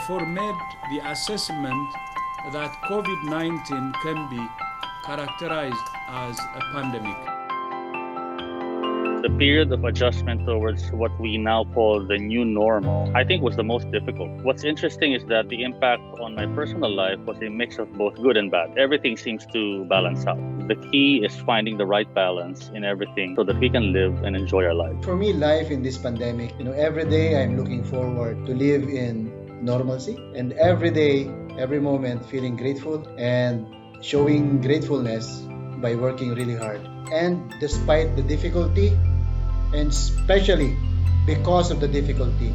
therefore made the assessment that COVID-19 can be characterized as a pandemic. The period of adjustment towards what we now call the new normal, I think, was the most difficult. What's interesting is that the impact on my personal life was a mix of both good and bad. Everything seems to balance out. The key is finding the right balance in everything so that we can live and enjoy our lives. For me, life in this pandemic, every day I'm looking forward to live in normalcy, and every day, every moment feeling grateful and showing gratefulness by working really hard. And despite the difficulty, and especially because of the difficulty,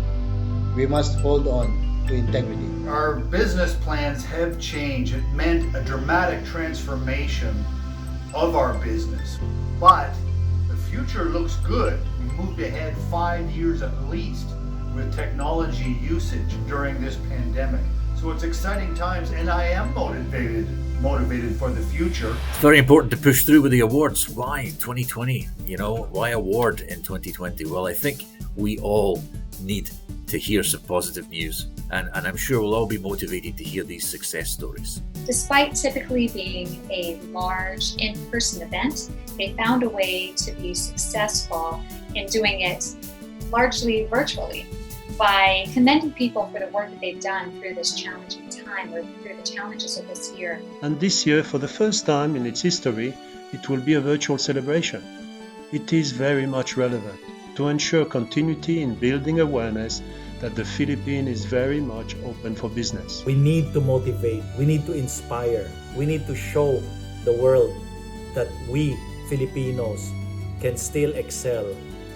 we must hold on to integrity. Our business plans have changed. It meant a dramatic transformation of our business. But the future looks good. We moved ahead 5 years at least with technology usage during this pandemic. So it's exciting times, and I am motivated for the future. It's very important to push through with the awards. Why 2020? Why award in 2020? Well, I think we all need to hear some positive news, and I'm sure we'll all be motivated to hear these success stories. Despite typically being a large in-person event, they found a way to be successful in doing it largely virtually, by commending people for the work that they've done through this challenging time or through the challenges of this year. And this year, for the first time in its history, it will be a virtual celebration. It is very much relevant to ensure continuity in building awareness that the Philippines is very much open for business. We need to motivate, we need to inspire, we need to show the world that we Filipinos can still excel,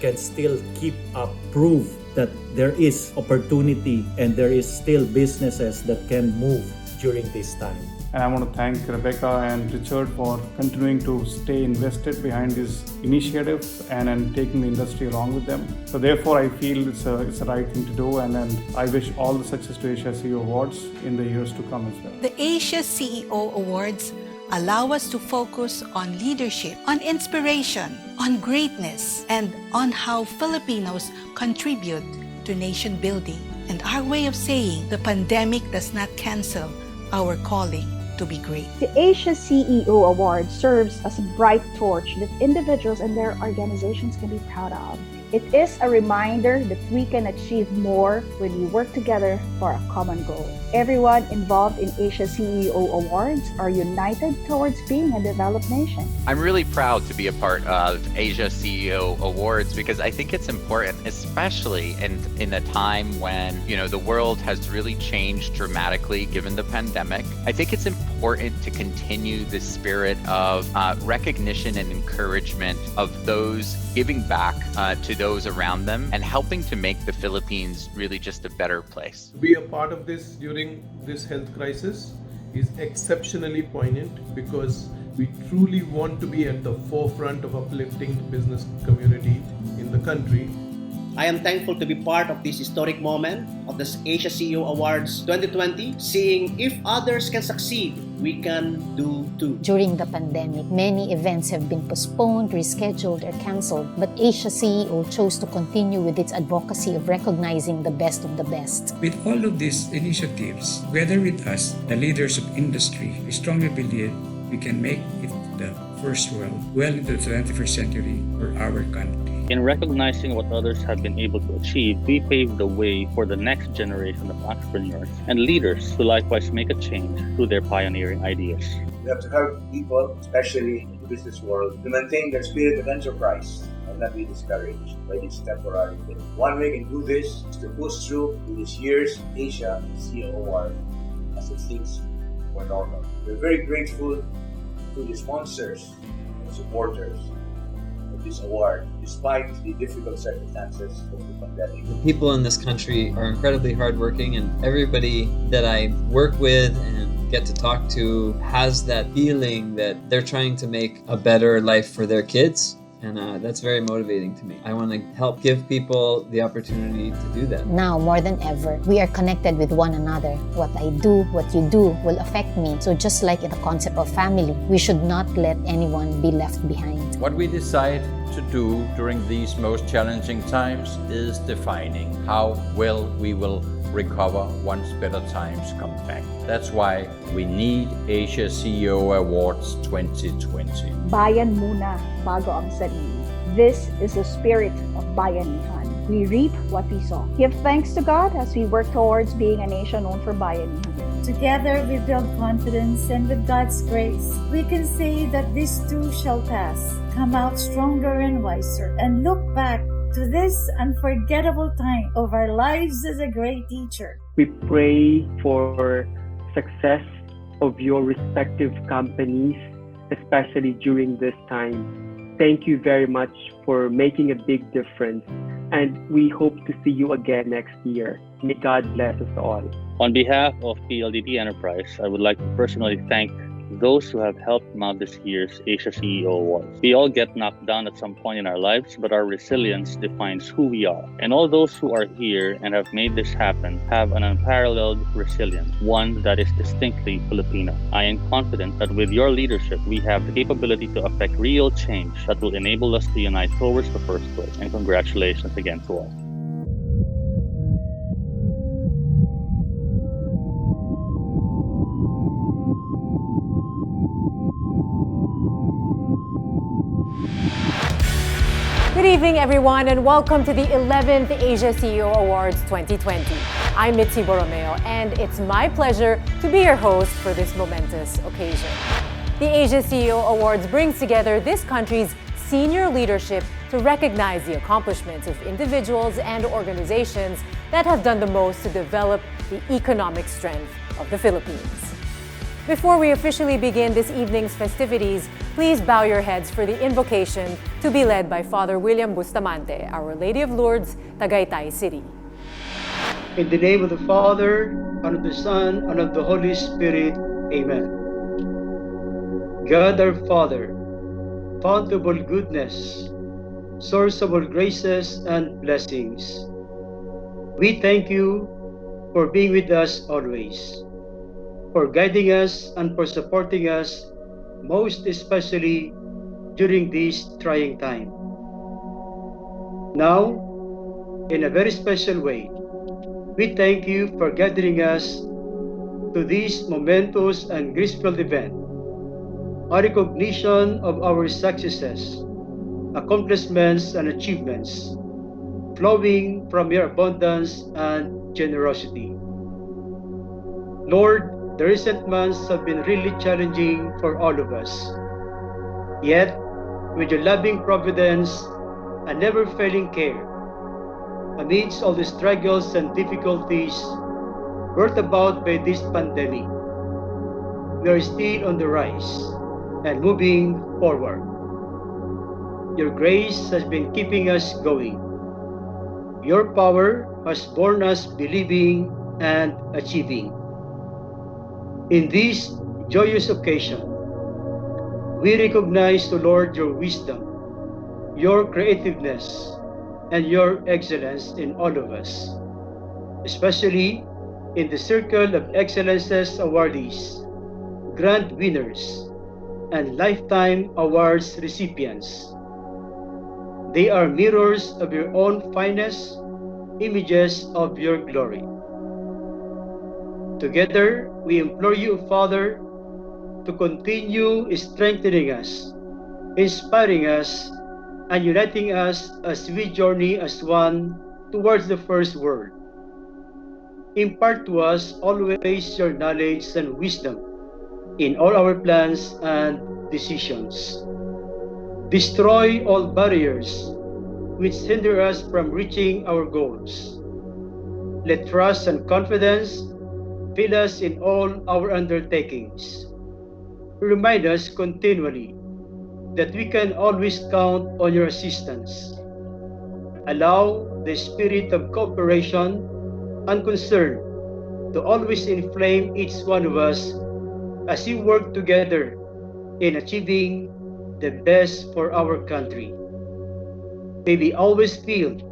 can still keep up, prove that there is opportunity and there is still businesses that can move during this time. And I want to thank Rebecca and Richard for continuing to stay invested behind these initiatives and taking the industry along with them. So therefore, I feel it's the right thing to do, and I wish all the success to Asia CEO Awards in the years to come as well. The Asia CEO Awards allow us to focus on leadership, on inspiration, on greatness, and on how Filipinos contribute to nation building. And our way of saying the pandemic does not cancel our calling to be great. The Asia CEO Award serves as a bright torch that individuals and their organizations can be proud of. It is a reminder that we can achieve more when we work together for a common goal. Everyone involved in Asia CEO Awards are united towards being a developed nation. I'm really proud to be a part of Asia CEO Awards because I think it's important, especially in a time when, the world has really changed dramatically given the pandemic. I think it's important to continue the spirit of recognition and encouragement of those giving back to those around them and helping to make the Philippines really just a better place. To be a part of this during this health crisis is exceptionally poignant because we truly want to be at the forefront of uplifting the business community in the country. I am thankful to be part of this historic moment of the Asia CEO Awards 2020, seeing if others can succeed, we can do too. During the pandemic, many events have been postponed, rescheduled, or cancelled, but Asia CEO chose to continue with its advocacy of recognizing the best of the best. With all of these initiatives, together with us, the leaders of industry, we strongly believe we can make it the first world, well into the 21st century for our country. In recognizing what others have been able to achieve, we pave the way for the next generation of entrepreneurs and leaders to likewise make a change through their pioneering ideas. We have to help people, especially in the business world, to maintain their spirit of enterprise and not be discouraged by this temporary thing. One way we can do this is to push through with this year's Asia CEO Award as it seems more normal. We're very grateful to the sponsors and supporters this award despite the difficult circumstances of the pandemic. The people in this country are incredibly hardworking, and everybody that I work with and get to talk to has that feeling that they're trying to make a better life for their kids. And that's very motivating to me. I want to help give people the opportunity to do that. Now, more than ever, we are connected with one another. What I do, what you do, will affect me. So just like in the concept of family, we should not let anyone be left behind. What we decide to do during these most challenging times is defining how well we will recover once better times come back. That's why we need Asia CEO Awards 2020. Bayan muna bago ang sarili. This is the spirit of bayanihan. We reap what we sow. Give thanks to God as we work towards being a nation known for bayanihan. Together we build confidence, and with God's grace, we can say that this too shall pass, come out stronger and wiser, and look back to this unforgettable time of our lives as a great teacher. We pray for success of your respective companies, especially during this time. Thank you very much for making a big difference, and we hope to see you again next year. May God bless us all. On behalf of PLDT Enterprise, I would like to personally thank those who have helped mount this year's Asia CEO Awards. We all get knocked down at some point in our lives, but our resilience defines who we are. And all those who are here and have made this happen have an unparalleled resilience, one that is distinctly Filipino. I am confident that with your leadership, we have the capability to affect real change that will enable us to unite towards the first place. And congratulations again to all. Good evening, everyone, and welcome to the 11th Asia CEO Awards 2020. I'm Mitzi Borromeo, and it's my pleasure to be your host for this momentous occasion. The Asia CEO Awards brings together this country's senior leadership to recognize the accomplishments of individuals and organizations that have done the most to develop the economic strength of the Philippines. Before we officially begin this evening's festivities, please bow your heads for the invocation to be led by Father William Bustamante, Our Lady of Lourdes, Tagaytay City. In the name of the Father, and of the Son, and of the Holy Spirit, Amen. God our Father, fount of all goodness, source of all graces and blessings, we thank you for being with us always, for guiding us and for supporting us, most especially during this trying time. Now, in a very special way, we thank you for gathering us to this momentous and graceful event, a recognition of our successes, accomplishments, and achievements, flowing from your abundance and generosity. Lord, the recent months have been really challenging for all of us. Yet, with your loving providence and never-failing care, amidst all the struggles and difficulties brought about by this pandemic, we are still on the rise and moving forward. Your grace has been keeping us going. Your power has borne us believing and achieving. In this joyous occasion, we recognize, O Lord, your wisdom, your creativeness, and your excellence in all of us, especially in the circle of excellences awardees, grand winners, and lifetime awards recipients. They are mirrors of your own finest, images of your glory. Together, we implore you, Father, to continue strengthening us, inspiring us, and uniting us as we journey as one towards the first world. Impart to us always your knowledge and wisdom in all our plans and decisions. Destroy all barriers which hinder us from reaching our goals. Let trust and confidence fill us in all our undertakings. Remind us continually that we can always count on your assistance. Allow the spirit of cooperation and concern to always inflame each one of us as we work together in achieving the best for our country. May we always filled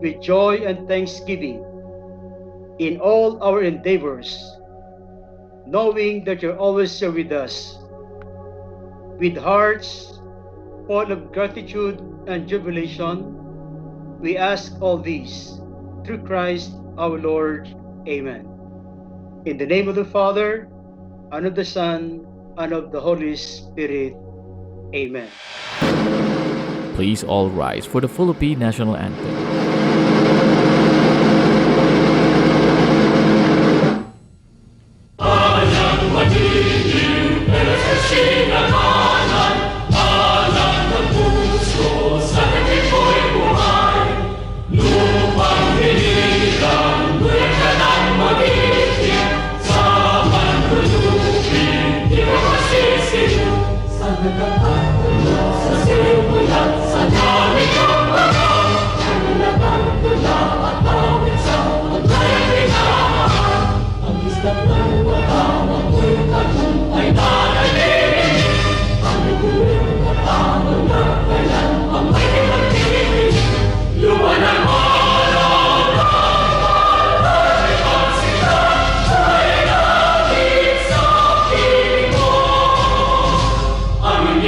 with joy and thanksgiving in all our endeavors, knowing that you're always here with us. With hearts full of gratitude and jubilation, we ask all these through Christ our Lord. Amen. In the name of the Father, and of the Son, and of the Holy Spirit. Amen. Please all rise for the Philippine National Anthem. Amen.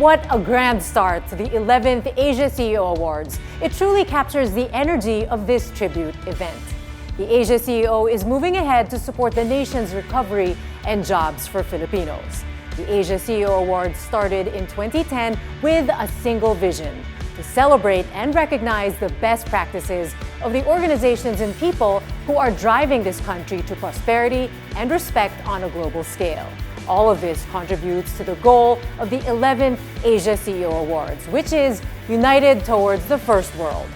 What a grand start to the 11th Asia CEO Awards. It truly captures the energy of this tribute event. The Asia CEO is moving ahead to support the nation's recovery and jobs for Filipinos. The Asia CEO Awards started in 2010 with a single vision: to celebrate and recognize the best practices of the organizations and people who are driving this country to prosperity and respect on a global scale. All of this contributes to the goal of the 11th Asia CEO Awards, which is united towards the first world.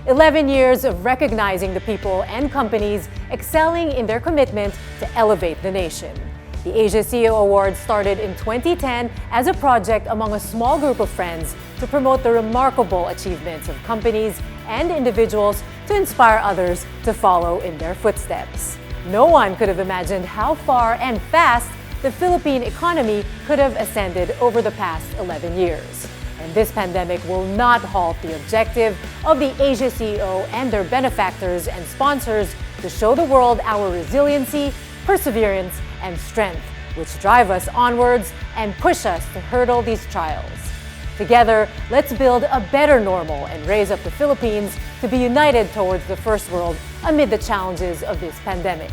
11 years of recognizing the people and companies excelling in their commitment to elevate the nation. The Asia CEO Awards started in 2010 as a project among a small group of friends to promote the remarkable achievements of companies and individuals to inspire others to follow in their footsteps. No one could have imagined how far and fast the Philippine economy could have ascended over the past 11 years. And this pandemic will not halt the objective of the Asia CEO and their benefactors and sponsors to show the world our resiliency, perseverance, and strength, which drive us onwards and push us to hurdle these trials. Together, let's build a better normal and raise up the Philippines to be united towards the first world amid the challenges of this pandemic.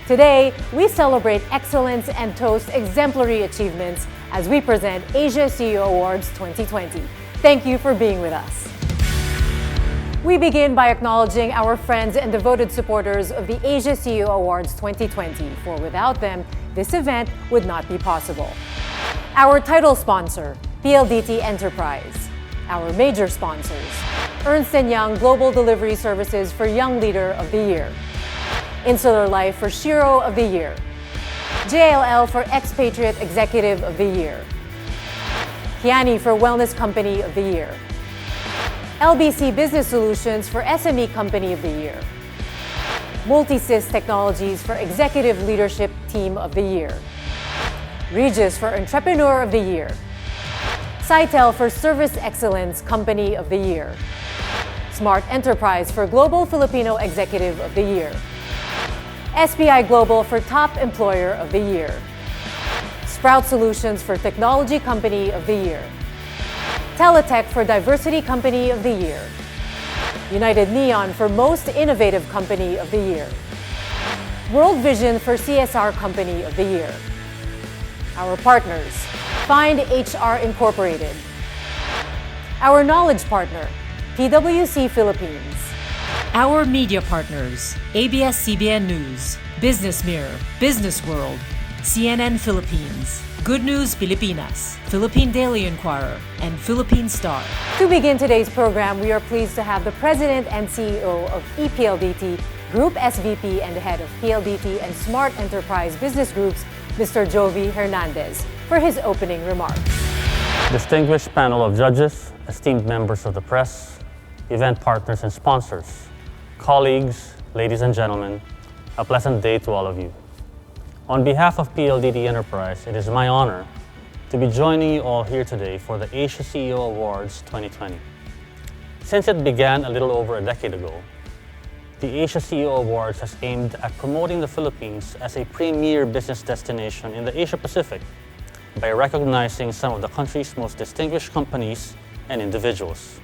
Today, we celebrate excellence and toast exemplary achievements as we present Asia CEO Awards 2020. Thank you for being with us. We begin by acknowledging our friends and devoted supporters of the Asia CEO Awards 2020, for without them, this event would not be possible. Our title sponsor, PLDT Enterprise. Our major sponsors, Ernst & Young Global Delivery Services for Young Leader of the Year, Insular Life for Shiro of the Year, JLL for Expatriate Executive of the Year, Kiani for Wellness Company of the Year, LBC Business Solutions for SME Company of the Year, Multisys Technologies for Executive Leadership Team of the Year, Regis for Entrepreneur of the Year, Cytel for Service Excellence Company of the Year, Smart Enterprise for Global Filipino Executive of the Year, SBI Global for Top Employer of the Year, Sprout Solutions for Technology Company of the Year, Teletech for Diversity Company of the Year, United Neon for Most Innovative Company of the Year, World Vision for CSR Company of the Year. Our partners, Find HR Incorporated. Our knowledge partner, PwC Philippines. Our media partners, ABS-CBN News, Business Mirror, Business World, CNN Philippines, Good News Pilipinas, Philippine Daily Inquirer, and Philippine Star. To begin today's program, we are pleased to have the President and CEO of ePLDT, Group SVP and the Head of PLDT and Smart Enterprise Business Groups, Mr. Jovi Hernandez, for his opening remarks. Distinguished panel of judges, esteemed members of the press, event partners and sponsors, colleagues, ladies and gentlemen, a pleasant day to all of you. On behalf of PLDT Enterprise, it is my honor to be joining you all here today for the Asia CEO Awards 2020. Since it began a little over a decade ago, the Asia CEO Awards has aimed at promoting the Philippines as a premier business destination in the Asia Pacific by recognizing some of the country's most distinguished companies and individuals.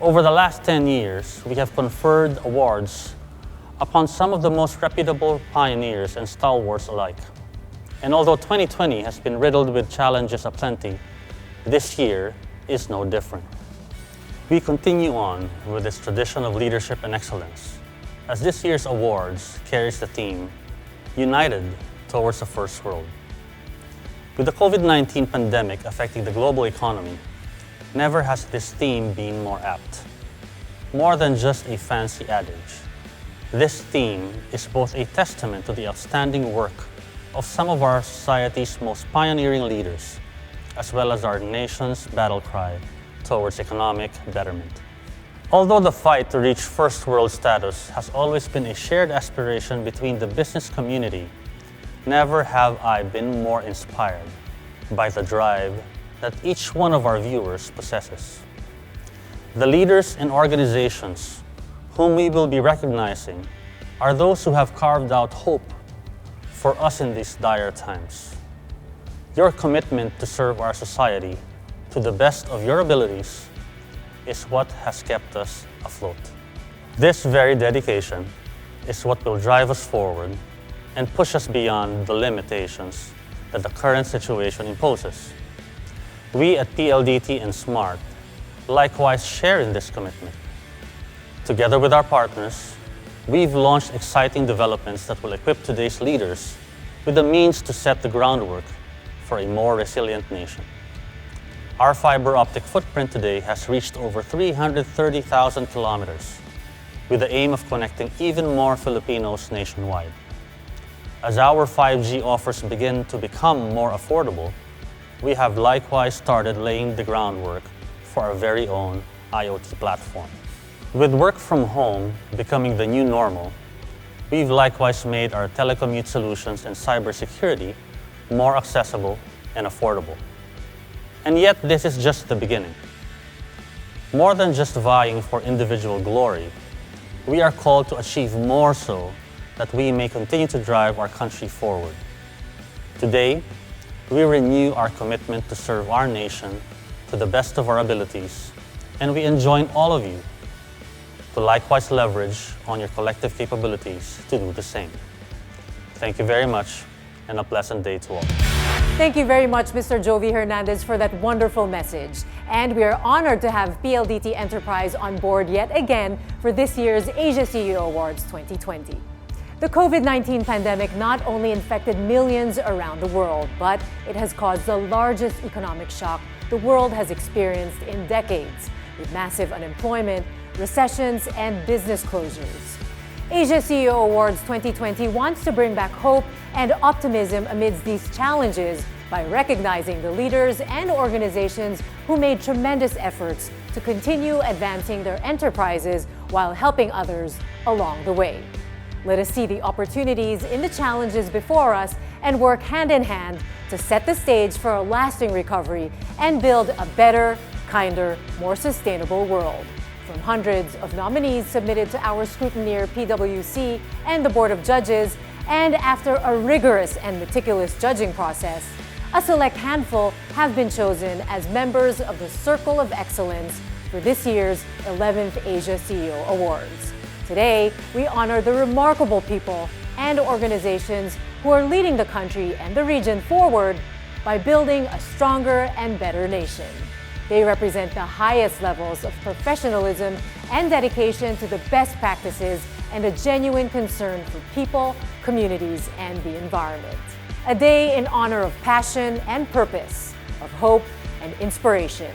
Over the last 10 years, we have conferred awards upon some of the most reputable pioneers and stalwarts alike. And although 2020 has been riddled with challenges aplenty, this year is no different. We continue on with this tradition of leadership and excellence, as this year's awards carries the theme, United Towards the First World. With the COVID-19 pandemic affecting the global economy, never has this theme been more apt. More than just a fancy adage, this theme is both a testament to the outstanding work of some of our society's most pioneering leaders, as well as our nation's battle cry towards economic betterment. Although the fight to reach first world status has always been a shared aspiration between the business community, never have I been more inspired by the drive that each one of our viewers possesses. The leaders and organizations whom we will be recognizing are those who have carved out hope for us in these dire times. Your commitment to serve our society to the best of your abilities is what has kept us afloat. This very dedication is what will drive us forward and push us beyond the limitations that the current situation imposes. We at PLDT and SMART likewise share in this commitment. Together with our partners, we've launched exciting developments that will equip today's leaders with the means to set the groundwork for a more resilient nation. Our fiber optic footprint today has reached over 330,000 kilometers, with the aim of connecting even more Filipinos nationwide. As our 5G offers begin to become more affordable, we have likewise started laying the groundwork for our very own IoT platform. With work from home becoming the new normal, we've likewise made our telecommute solutions and cybersecurity more accessible and affordable. And yet, this is just the beginning. More than just vying for individual glory, we are called to achieve more so that we may continue to drive our country forward. Today, we renew our commitment to serve our nation to the best of our abilities, and we enjoin all of you to likewise leverage on your collective capabilities to do the same. Thank you very much, and a pleasant day to all. Thank you very much, Mr. Jovi Hernandez, for that wonderful message. And we are honored to have PLDT Enterprise on board yet again for this year's Asia CEO Awards 2020. The COVID-19 pandemic not only infected millions around the world, but it has caused the largest economic shock the world has experienced in decades, with massive unemployment, recessions, and business closures. Asia CEO Awards 2020 wants to bring back hope and optimism amidst these challenges by recognizing the leaders and organizations who made tremendous efforts to continue advancing their enterprises while helping others along the way. Let us see the opportunities in the challenges before us and work hand in hand to set the stage for a lasting recovery and build a better, kinder, more sustainable world. From hundreds of nominees submitted to our scrutineer PwC and the Board of Judges, and after a rigorous and meticulous judging process, a select handful have been chosen as members of the Circle of Excellence for this year's 11th Asia CEO Awards. Today, we honor the remarkable people and organizations who are leading the country and the region forward by building a stronger and better nation. They represent the highest levels of professionalism and dedication to the best practices and a genuine concern for people, communities, and the environment. A day in honor of passion and purpose, of hope and inspiration,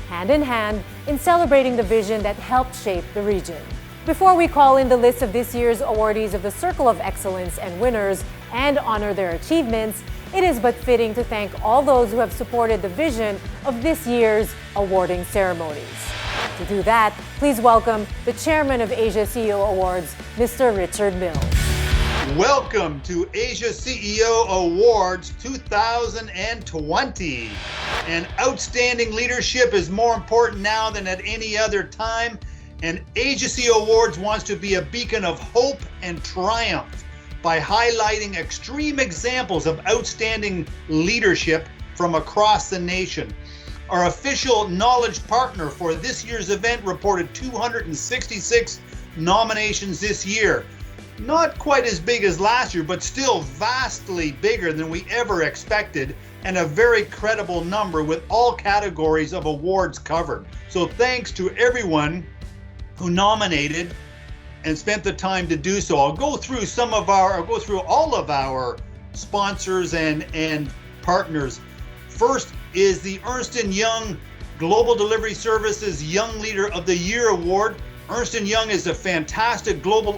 hand in hand in celebrating the vision that helped shape the region. Before we call in the list of this year's awardees of the Circle of Excellence and winners and honor their achievements, it is but fitting to thank all those who have supported the vision of this year's awarding ceremonies. To do that, please welcome the Chairman of Asia CEO Awards, Mr. Richard Mills. Welcome to Asia CEO Awards 2020. And outstanding leadership is more important now than at any other time. And Asia CEO Awards wants to be a beacon of hope and triumph by highlighting extreme examples of outstanding leadership from across the nation. Our official knowledge partner for this year's event reported 266 nominations this year. Not quite as big as last year, but still vastly bigger than we ever expected, and a very credible number with all categories of awards covered. So thanks to everyone who nominated and spent the time to do so. I'll go through all of our sponsors and partners. First is the Ernst & Young Global Delivery Services Young Leader of the Year Award. Ernst & Young is a fantastic global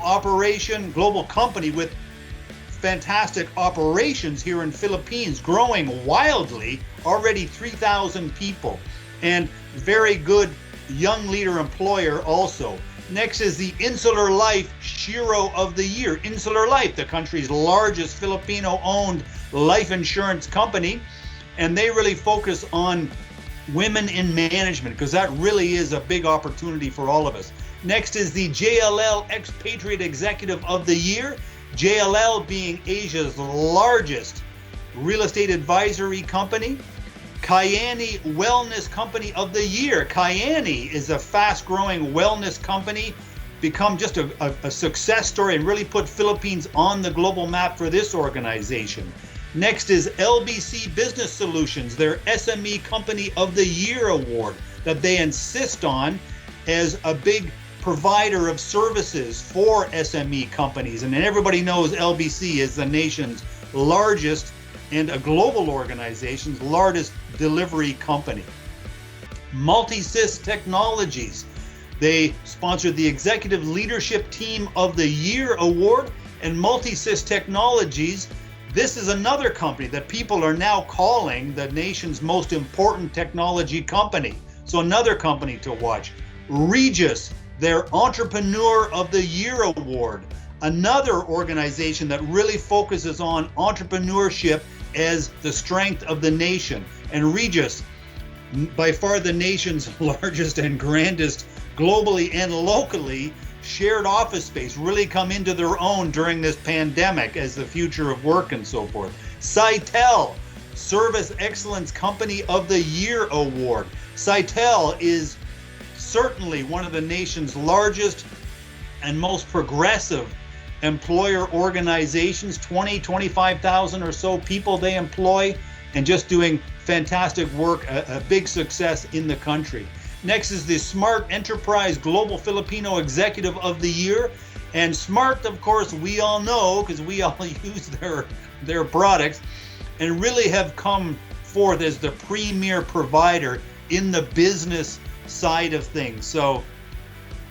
company with fantastic operations here in Philippines, growing wildly, already 3,000 people, and very good young leader employer also. Next is the Insular Life Shiro of the Year. Insular Life, the country's largest Filipino-owned life insurance company, and they really focus on women in management because that really is a big opportunity for all of us. Next is the JLL Expatriate Executive of the Year. JLL being Asia's largest real estate advisory company. Kyani Wellness Company of the Year. Kyani is a fast-growing wellness company, become just a success story and really put Philippines on the global map for this organization. Next is LBC Business Solutions, their SME Company of the Year award that they insist on as a big provider of services for SME companies. And everybody knows LBC is the nation's largest and a global organization's largest delivery company. Multisys Technologies, they sponsored the Executive Leadership Team of the Year award. And Multisys Technologies, this is another company that people are now calling the nation's most important technology company. So another company to watch. Regis, their Entrepreneur of the Year award, another organization that really focuses on entrepreneurship as the strength of the nation. And Regis, by far the nation's largest and grandest globally and locally shared office space, really come into their own during this pandemic as the future of work and so forth. Sitel, Service Excellence Company of the Year award. Sitel is certainly one of the nation's largest and most progressive employer organizations, 25,000 or so people they employ, and just doing fantastic work, a big success in the country. Next is the Smart Enterprise Global Filipino Executive of the Year. And Smart, of course, we all know because we all use their products and really have come forth as the premier provider in the business side of things. So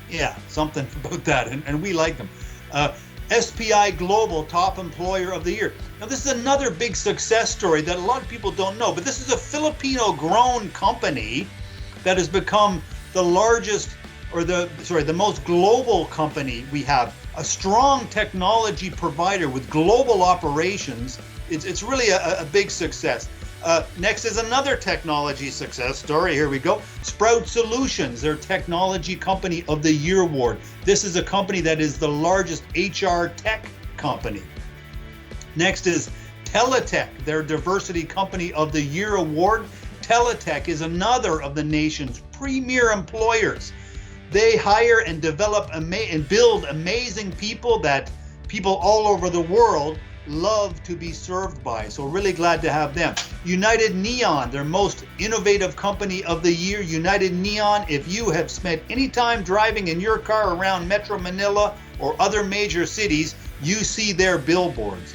yeah, something about that, and we like them. SPI Global Top Employer of the Year. Now this is another big success story that a lot of people don't know, but this is a Filipino-grown company that has become the largest, or the most global company we have. A strong technology provider with global operations. It's really a big success. Next is another technology success story. Here we go. Sprout Solutions, their Technology Company of the Year award. This is a company that is the largest HR tech company. Next is Teletech, their Diversity Company of the Year award. Teletech is another of the nation's premier employers. They hire and develop and build amazing people that people all over the world love to be served by. So really glad to have them. United Neon, their most innovative company of the year. United Neon, if you have spent any time driving in your car around Metro Manila or other major cities, you see their billboards.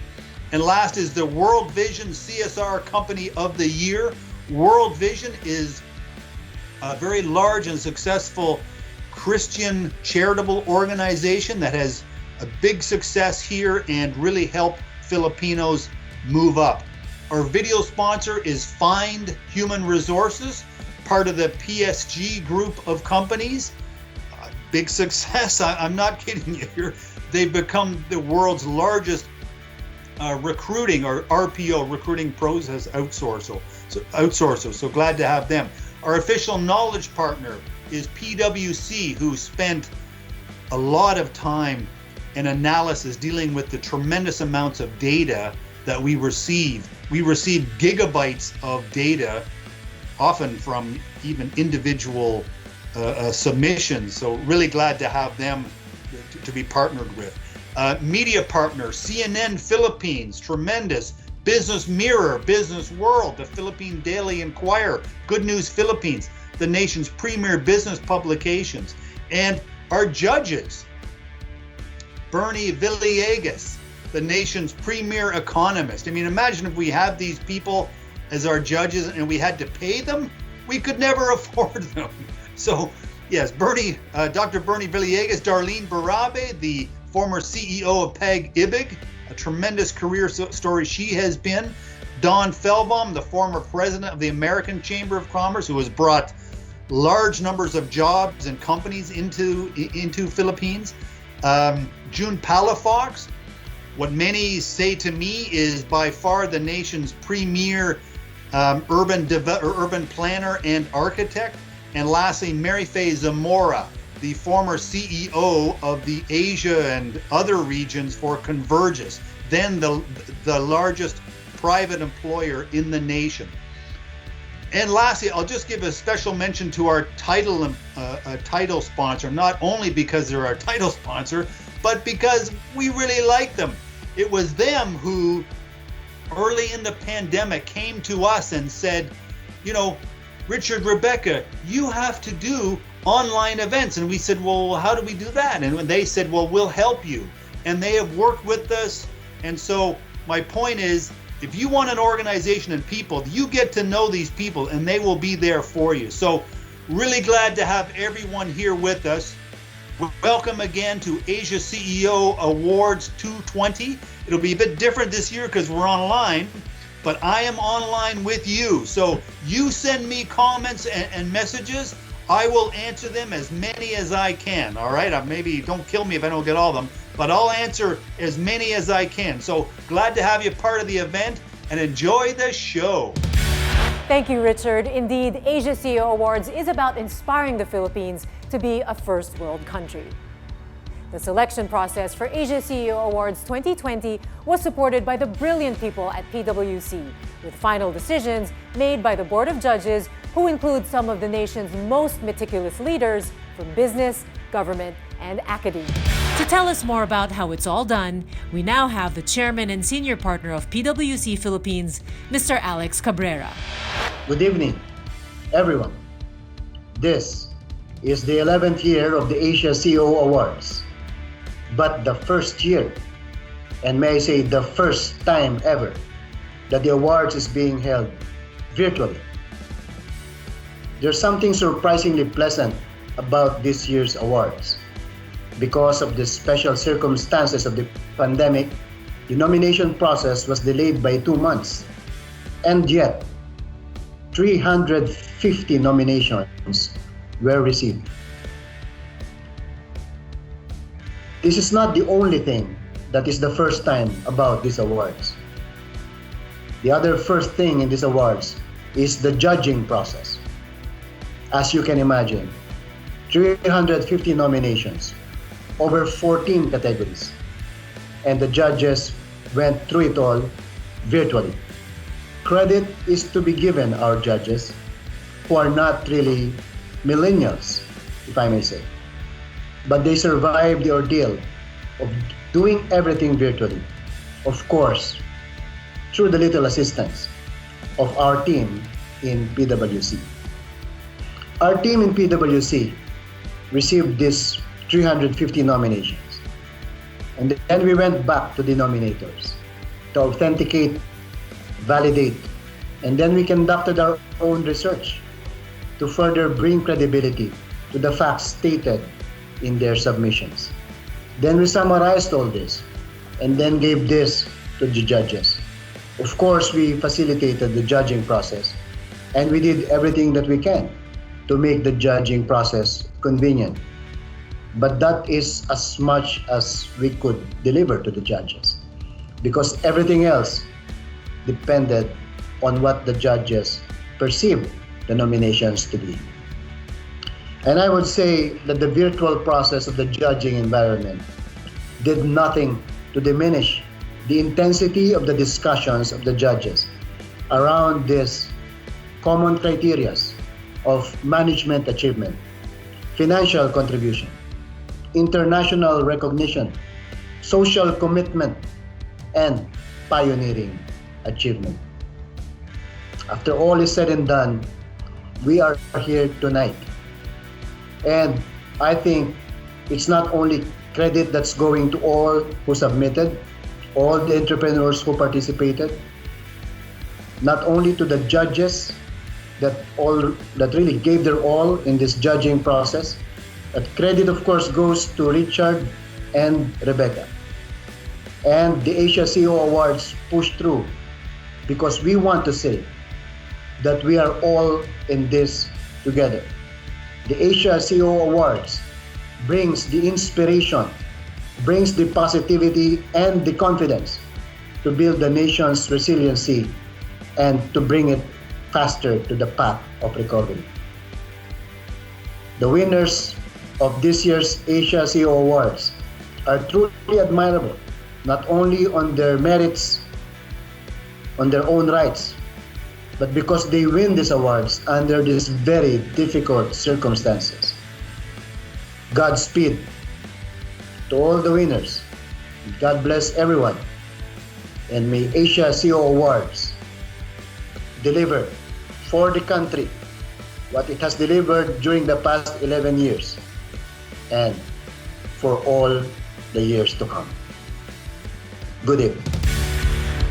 And last is the World Vision CSR Company of the Year. World Vision is a very large and successful Christian charitable organization that has a big success here and really help Filipinos move up. Our video sponsor is Find Human Resources, part of the PSG group of companies. Big success, I'm not kidding you here. They've become the world's largest recruiting or RPO, recruiting process outsourcer. So glad to have them. Our official knowledge partner is PwC, who spent a lot of time and analysis dealing with the tremendous amounts of data that we receive. We receive gigabytes of data, often from even individual submissions. So really glad to have them to be partnered with. Media partner, CNN Philippines, tremendous. Business Mirror, Business World, the Philippine Daily Inquirer, Good News Philippines, the nation's premier business publications. And our judges, Bernie Villegas, the nation's premier economist. I mean, imagine if we have these people as our judges and we had to pay them, we could never afford them. So yes, Dr. Bernie Villegas, Darlene Barabe, the former CEO of Peg Ibig, a tremendous career story she has been. Don Feldbaum, the former president of the American Chamber of Commerce, who has brought large numbers of jobs and companies into Philippines. June Palafox, what many say to me is by far the nation's premier urban planner and architect. And lastly, Mary Faye Zamora, the former CEO of the Asia and other regions for Convergys, then the largest private employer in the nation. And lastly, I'll just give a special mention to our title sponsor, not only because they're our title sponsor, but because we really like them. It was them who, early in the pandemic, came to us and said, you know, Richard, Rebecca, you have to do online events. And we said, well, how do we do that? And when they said, well, we'll help you. And they have worked with us. And so my point is, if you want an organization and people, you get to know these people and they will be there for you. So really glad to have everyone here with us. Welcome again to Asia CEO Awards 220. It'll be a bit different this year because we're online, but I am online with you. So you send me comments and messages. I will answer them as many as I can. All right. Maybe don't kill me if I don't get all of them, but I'll answer as many as I can. So glad to have you part of the event and enjoy the show. Thank you, Richard. Indeed, Asia CEO Awards is about inspiring the Philippines to be a first world country. The selection process for Asia CEO Awards 2020 was supported by the brilliant people at PwC, with final decisions made by the Board of Judges, who include some of the nation's most meticulous leaders from business, government, and academia. To tell us more about how it's all done, we now have the chairman and senior partner of PwC Philippines, Mr. Alex Cabrera. Good evening, everyone. This is the 11th year of the Asia CEO Awards, but the first year, and may I say the first time ever, that the awards is being held virtually. There's something surprisingly pleasant about this year's awards. Because of the special circumstances of the pandemic, the nomination process was delayed by 2 months. And yet, 350 nominations were received. This is not the only thing that is the first time about these awards. The other first thing in these awards is the judging process. As you can imagine, 350 nominations, over 14 categories, and the judges went through it all virtually. Credit is to be given our judges, who are not really millennials, if I may say, but they survived the ordeal of doing everything virtually, of course, through the little assistance of our team in PwC. Our team in PwC received these 350 nominations. And then we went back to the nominators to authenticate, validate, and then we conducted our own research to further bring credibility to the facts stated in their submissions. Then we summarized all this and then gave this to the judges. Of course, we facilitated the judging process and we did everything that we can to make the judging process convenient. But that is as much as we could deliver to the judges, because everything else depended on what the judges perceived the nominations to be. And I would say that the virtual process of the judging environment did nothing to diminish the intensity of the discussions of the judges around this common criteria of management achievement, financial contribution, international recognition, social commitment, and pioneering achievement. After all is said and done, we are here tonight. And I think it's not only credit that's going to all who submitted, all the entrepreneurs who participated, not only to the judges that really gave their all in this judging process, but credit of course goes to Richard and Rebecca. And the Asia CEO Awards pushed through because we want to say that we are all in this together. The Asia CEO Awards brings the inspiration, brings the positivity and the confidence to build the nation's resiliency and to bring it faster to the path of recovery. The winners of this year's Asia CEO Awards are truly admirable, not only on their merits, on their own rights, but because they win these awards under these very difficult circumstances. Godspeed to all the winners. God bless everyone. And may Asia CEO Awards deliver for the country what it has delivered during the past 11 years and for all the years to come. Good evening.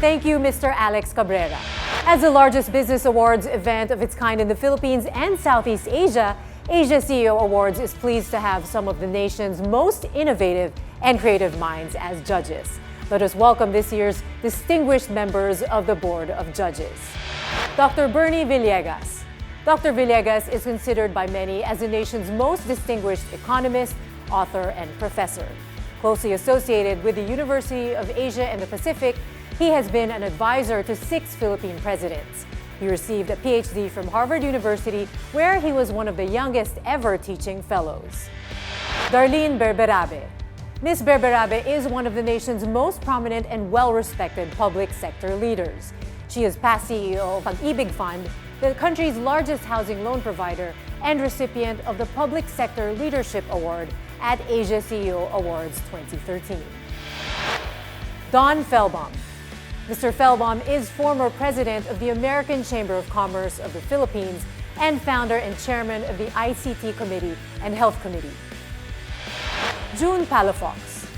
Thank you, Mr. Alex Cabrera. As the largest business awards event of its kind in the Philippines and Southeast Asia, Asia CEO Awards is pleased to have some of the nation's most innovative and creative minds as judges. Let us welcome this year's distinguished members of the Board of Judges. Dr. Bernie Villegas. Dr. Villegas is considered by many as the nation's most distinguished economist, author, and professor. Closely associated with the University of Asia and the Pacific, he has been an advisor to 6 Philippine presidents. He received a PhD from Harvard University, where he was one of the youngest ever teaching fellows. Darlene Berberabe. Ms. Berberabe is one of the nation's most prominent and well-respected public sector leaders. She is past CEO of Pag-ibig Fund, the country's largest housing loan provider, and recipient of the Public Sector Leadership Award at Asia CEO Awards 2013. Don Felbaum. Mr. Felbaum is former president of the American Chamber of Commerce of the Philippines and founder and chairman of the ICT Committee and Health Committee. June Palafox.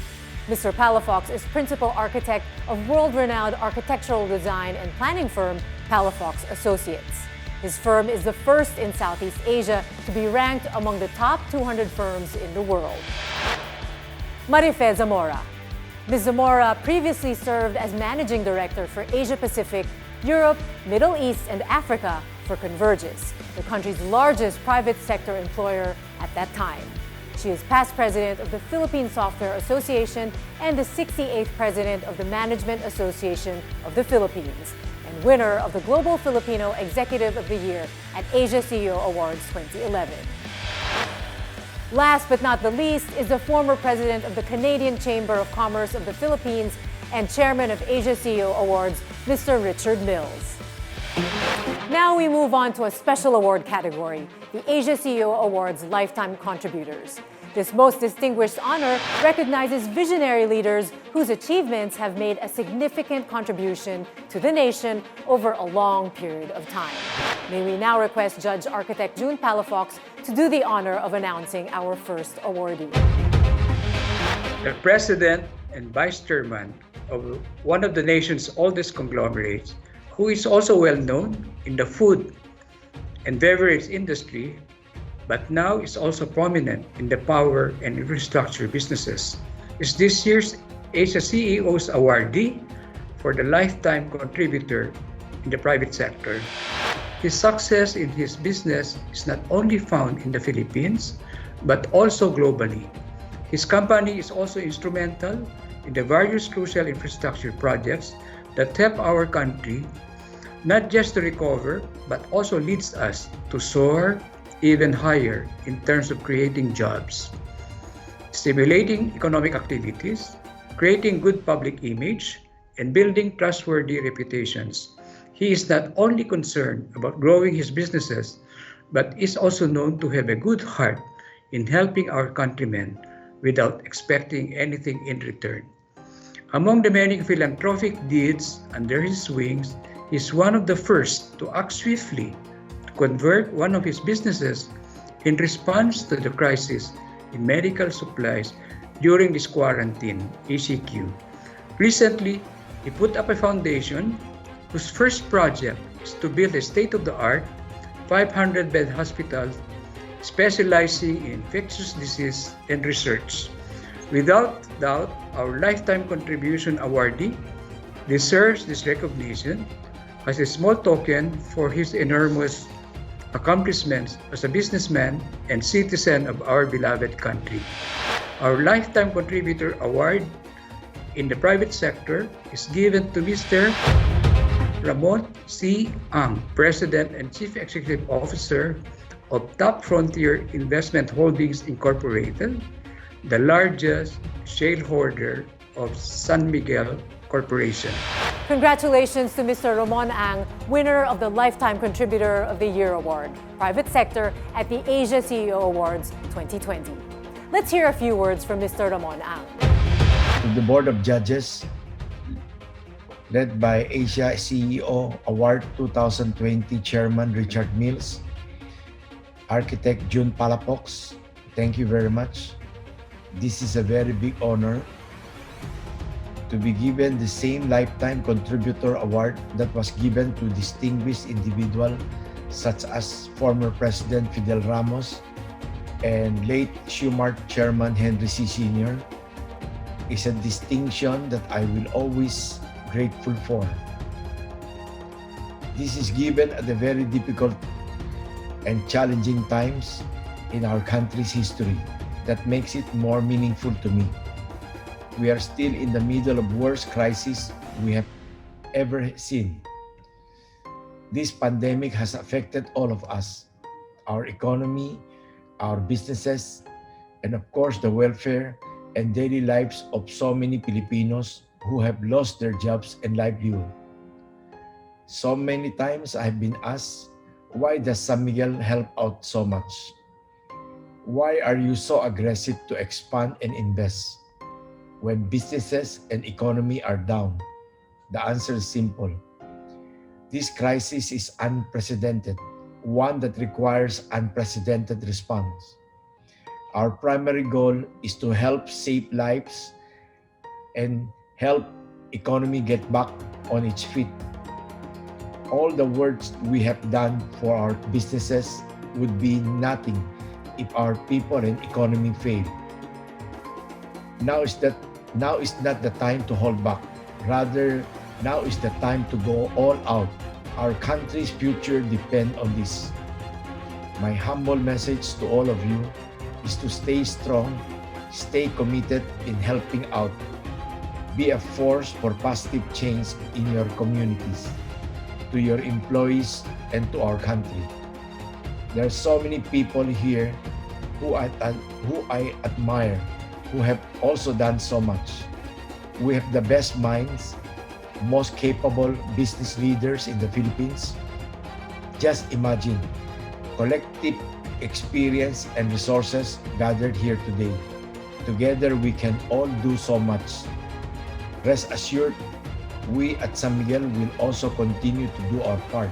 Mr. Palafox is principal architect of world-renowned architectural design and planning firm Palafox Associates. His firm is the first in Southeast Asia to be ranked among the top 200 firms in the world. Marife Zamora. Ms. Zamora previously served as Managing Director for Asia Pacific, Europe, Middle East, and Africa for Convergys, the country's largest private sector employer at that time. She is past president of the Philippine Software Association and the 68th president of the Management Association of the Philippines, and winner of the Global Filipino Executive of the Year at Asia CEO Awards 2011. Last but not the least is the former president of the Canadian Chamber of Commerce of the Philippines and chairman of Asia CEO Awards, Mr. Richard Mills. Now we move on to a special award category, the Asia CEO Awards Lifetime Contributors. This most distinguished honor recognizes visionary leaders whose achievements have made a significant contribution to the nation over a long period of time. May we now request Judge Architect June Palafox to do the honor of announcing our first awardee. The President and Vice Chairman of one of the nation's oldest conglomerates, who is also well known in the food and beverage industry, but now is also prominent in the power and infrastructure businesses, is this year's Asia CEO's awardee for the Lifetime Contributor in the private sector. His success in his business is not only found in the Philippines, but also globally. His company is also instrumental in the various crucial infrastructure projects that help our country not just to recover, but also leads us to soar even higher in terms of creating jobs, stimulating economic activities, creating good public image, and building trustworthy reputations. He is not only concerned about growing his businesses, but is also known to have a good heart in helping our countrymen without expecting anything in return. Among the many philanthropic deeds under his wings, he is one of the first to act swiftly to convert one of his businesses in response to the crisis in medical supplies during this quarantine, ECQ. Recently, he put up a foundation whose first project is to build a state-of-the-art 500-bed hospital specializing in infectious disease and research. Without doubt, our Lifetime Contribution awardee deserves this recognition as a small token for his enormous accomplishments as a businessman and citizen of our beloved country. Our Lifetime Contributor Award in the private sector is given to Mr. Ramon C. Ang, President and Chief Executive Officer of Top Frontier Investment Holdings Incorporated, the largest shareholder of San Miguel Corporation. Congratulations to Mr. Ramon Ang, winner of the Lifetime Contributor of the Year Award, Private Sector at the Asia CEO Awards 2020. Let's hear a few words from Mr. Ramon Ang. The Board of Judges, led by Asia CEO Award 2020 Chairman Richard Mills, Architect June Palafox, thank you very much. This is a very big honor to be given the same Lifetime Contributor Award that was given to distinguished individuals such as former President Fidel Ramos and late Schumart Chairman Henry C. Sr. is a distinction that I will always grateful for. This is given at a very difficult and challenging times in our country's history that makes it more meaningful to me. We are still in the middle of worst crisis we have ever seen. This pandemic has affected all of us, our economy, our businesses, and of course the welfare and daily lives of so many Filipinos who have lost their jobs and livelihood. So many times I have been asked, why does San Miguel help out so much? Why are you so aggressive to expand and invest when businesses and economy are down? The answer is simple. This crisis is unprecedented, one that requires unprecedented response. Our primary goal is to help save lives and help economy get back on its feet. All the work we have done for our businesses would be nothing if our people and economy fail. Now is not the time to hold back. Rather, now is the time to go all out. Our country's future depends on this. My humble message to all of you is to stay strong, stay committed in helping out. Be a force for positive change in your communities, to your employees, and to our country. There are so many people here who I admire, who have also done so much. We have the best minds, most capable business leaders in the Philippines. Just imagine, collective experience and resources gathered here today. Together we can all do so much. Rest assured, we at San Miguel will also continue to do our part.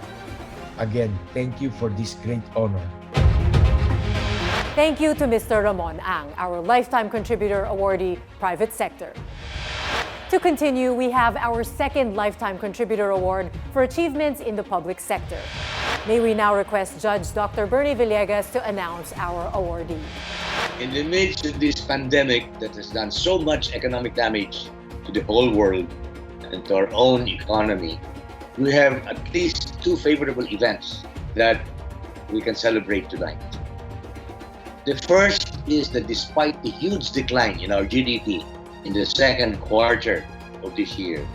Again, thank you for this great honor. Thank you to Mr. Ramon Ang, our Lifetime Contributor Awardee, Private Sector. To continue, we have our second Lifetime Contributor Award for achievements in the public sector. May we now request Judge Dr. Bernie Villegas to announce our awardee. In the midst of this pandemic that has done so much economic damage to the whole world and to our own economy, we have at least two favorable events that we can celebrate tonight. The first is that despite the huge decline in our GDP in the second quarter of this year,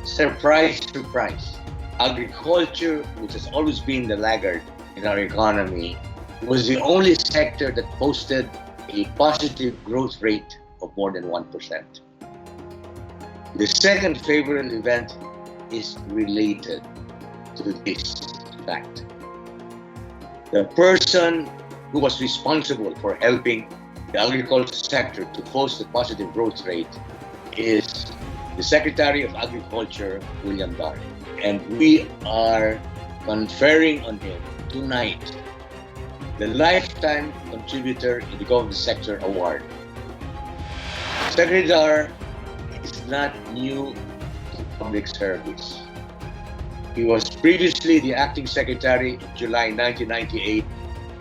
surprise, surprise, agriculture, which has always been the laggard in our economy, was the only sector that posted a positive growth rate of more than 1%. The second favorable event is related to this fact. The person who was responsible for helping the agriculture sector to post a positive growth rate is the Secretary of Agriculture, William Dar. And we are conferring on him tonight the Lifetime Contributor in the Government Sector Award. Secretary Dar is not new to public service. He was previously the acting secretary in July 1998,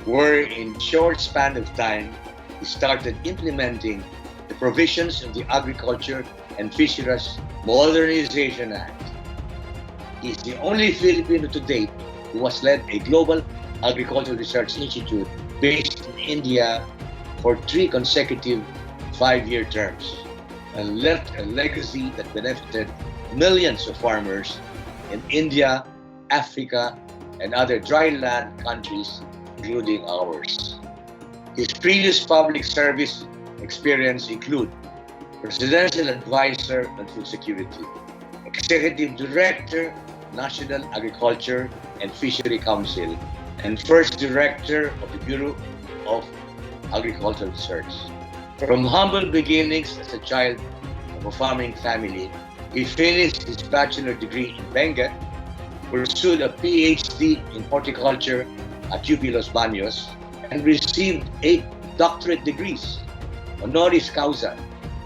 where in short span of time, he started implementing the provisions of the Agriculture and Fisheries Modernization Act. He is the only Filipino to date who has led a global agricultural research institute based in India for 3 consecutive 5-year terms, and left a legacy that benefited millions of farmers in India, Africa, and other dry land countries, including ours. His previous public service experience include Presidential Advisor on Food Security, a Executive Director, National Agriculture and Fishery Council, and First Director of the Bureau of Agricultural Research. From humble beginnings as a child of a farming family, he finished his bachelor degree in Benguet, pursued a PhD in horticulture at UP Los Baños, and received 8 doctorate degrees, honoris causa,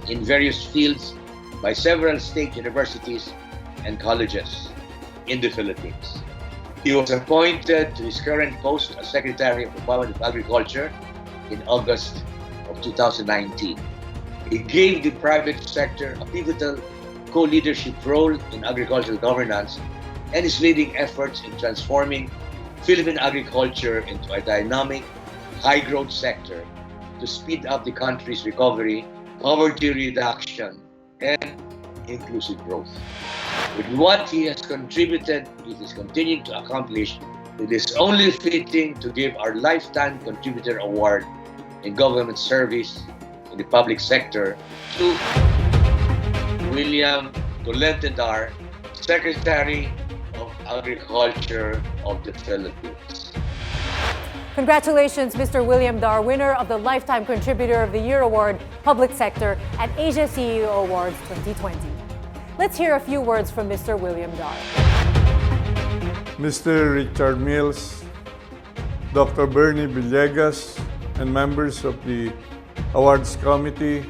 in various fields by several state universities and colleges in the Philippines. He was appointed to his current post as Secretary of the Department of Agriculture in August of 2019. He gave the private sector a pivotal co-leadership role in agricultural governance and is leading efforts in transforming Philippine agriculture into a dynamic, high-growth sector to speed up the country's recovery, poverty reduction, and inclusive growth. With what he has contributed, it is continuing to accomplish, it is only fitting to give our Lifetime Contributor Award in government service in the public sector to William Dar, Secretary of Agriculture of the Philippines. Congratulations, Mr. William Dar, winner of the Lifetime Contributor of the Year Award, Public Sector at Asia CEO Awards 2020. Let's hear a few words from Mr. William Dar. Mr. Richard Mills, Dr. Bernie Villegas, and members of the Awards Committee,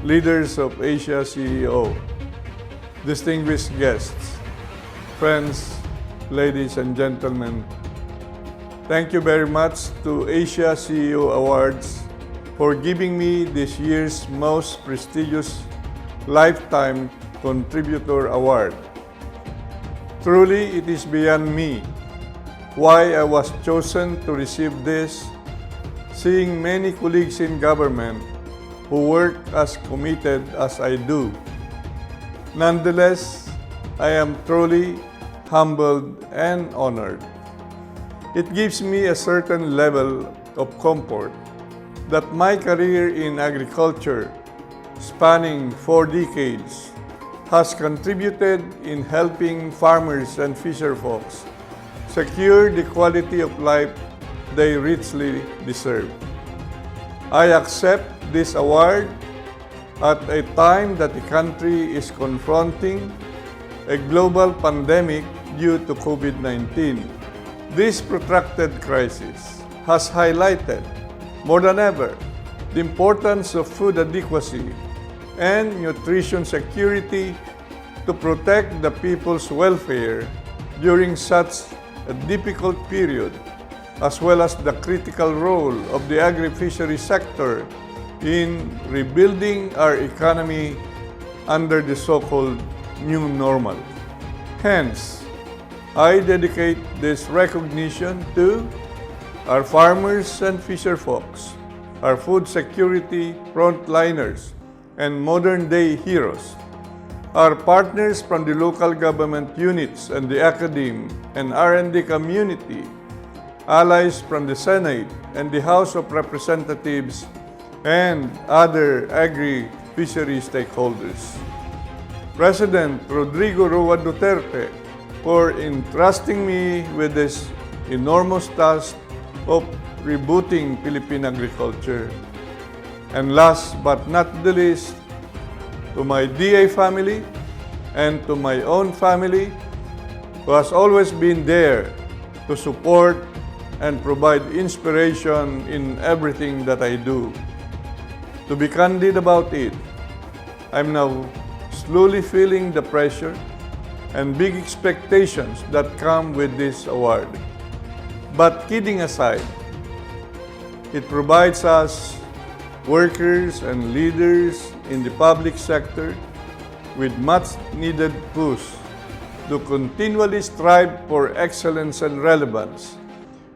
leaders of Asia CEO, distinguished guests, friends, ladies and gentlemen, thank you very much to Asia CEO Awards for giving me this year's most prestigious Lifetime Contributor Award. Truly, it is beyond me why I was chosen to receive this, seeing many colleagues in government who work as committed as I do. Nonetheless, I am truly humbled and honored. It gives me a certain level of comfort that my career in agriculture, spanning 4 decades, has contributed in helping farmers and fisherfolks secure the quality of life they richly deserve. I accept this award at a time that the country is confronting a global pandemic due to COVID-19. This protracted crisis has highlighted more than ever the importance of food adequacy and nutrition security to protect the people's welfare during such a difficult period, as well as the critical role of the agri-fishery sector in rebuilding our economy under the so-called new normal. Hence, I dedicate this recognition to our farmers and fisherfolks, our food security frontliners and modern-day heroes, our partners from the local government units and the academe and R&D community, allies from the Senate and the House of Representatives, and other agri-fishery stakeholders. President Rodrigo Roa Duterte for entrusting me with this enormous task of rebooting Philippine agriculture. And last but not the least, to my DA family and to my own family, who has always been there to support and provide inspiration in everything that I do. To be candid about it, I'm now slowly feeling the pressure and big expectations that come with this award. But kidding aside, it provides us, workers and leaders in the public sector, with much needed push to continually strive for excellence and relevance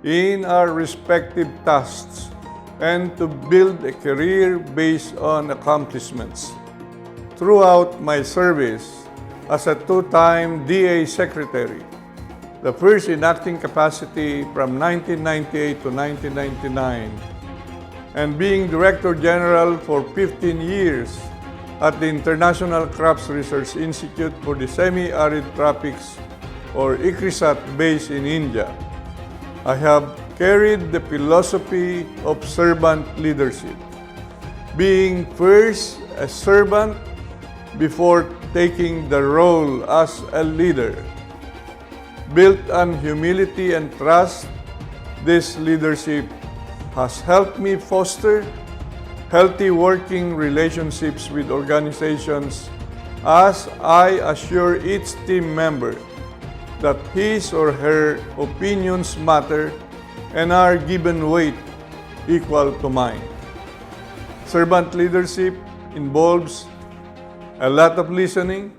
in our respective tasks and to build a career based on accomplishments. Throughout my service as a 2-time DA Secretary, the first in acting capacity from 1998 to 1999, and being Director General for 15 years at the International Crops Research Institute for the Semi-Arid Tropics, or ICRISAT, based in India. I have carried the philosophy of servant leadership, being first a servant before taking the role as a leader. Built on humility and trust, this leadership has helped me foster healthy working relationships with organizations as I assure each team member that his or her opinions matter and are given weight equal to mine. Servant leadership involves a lot of listening,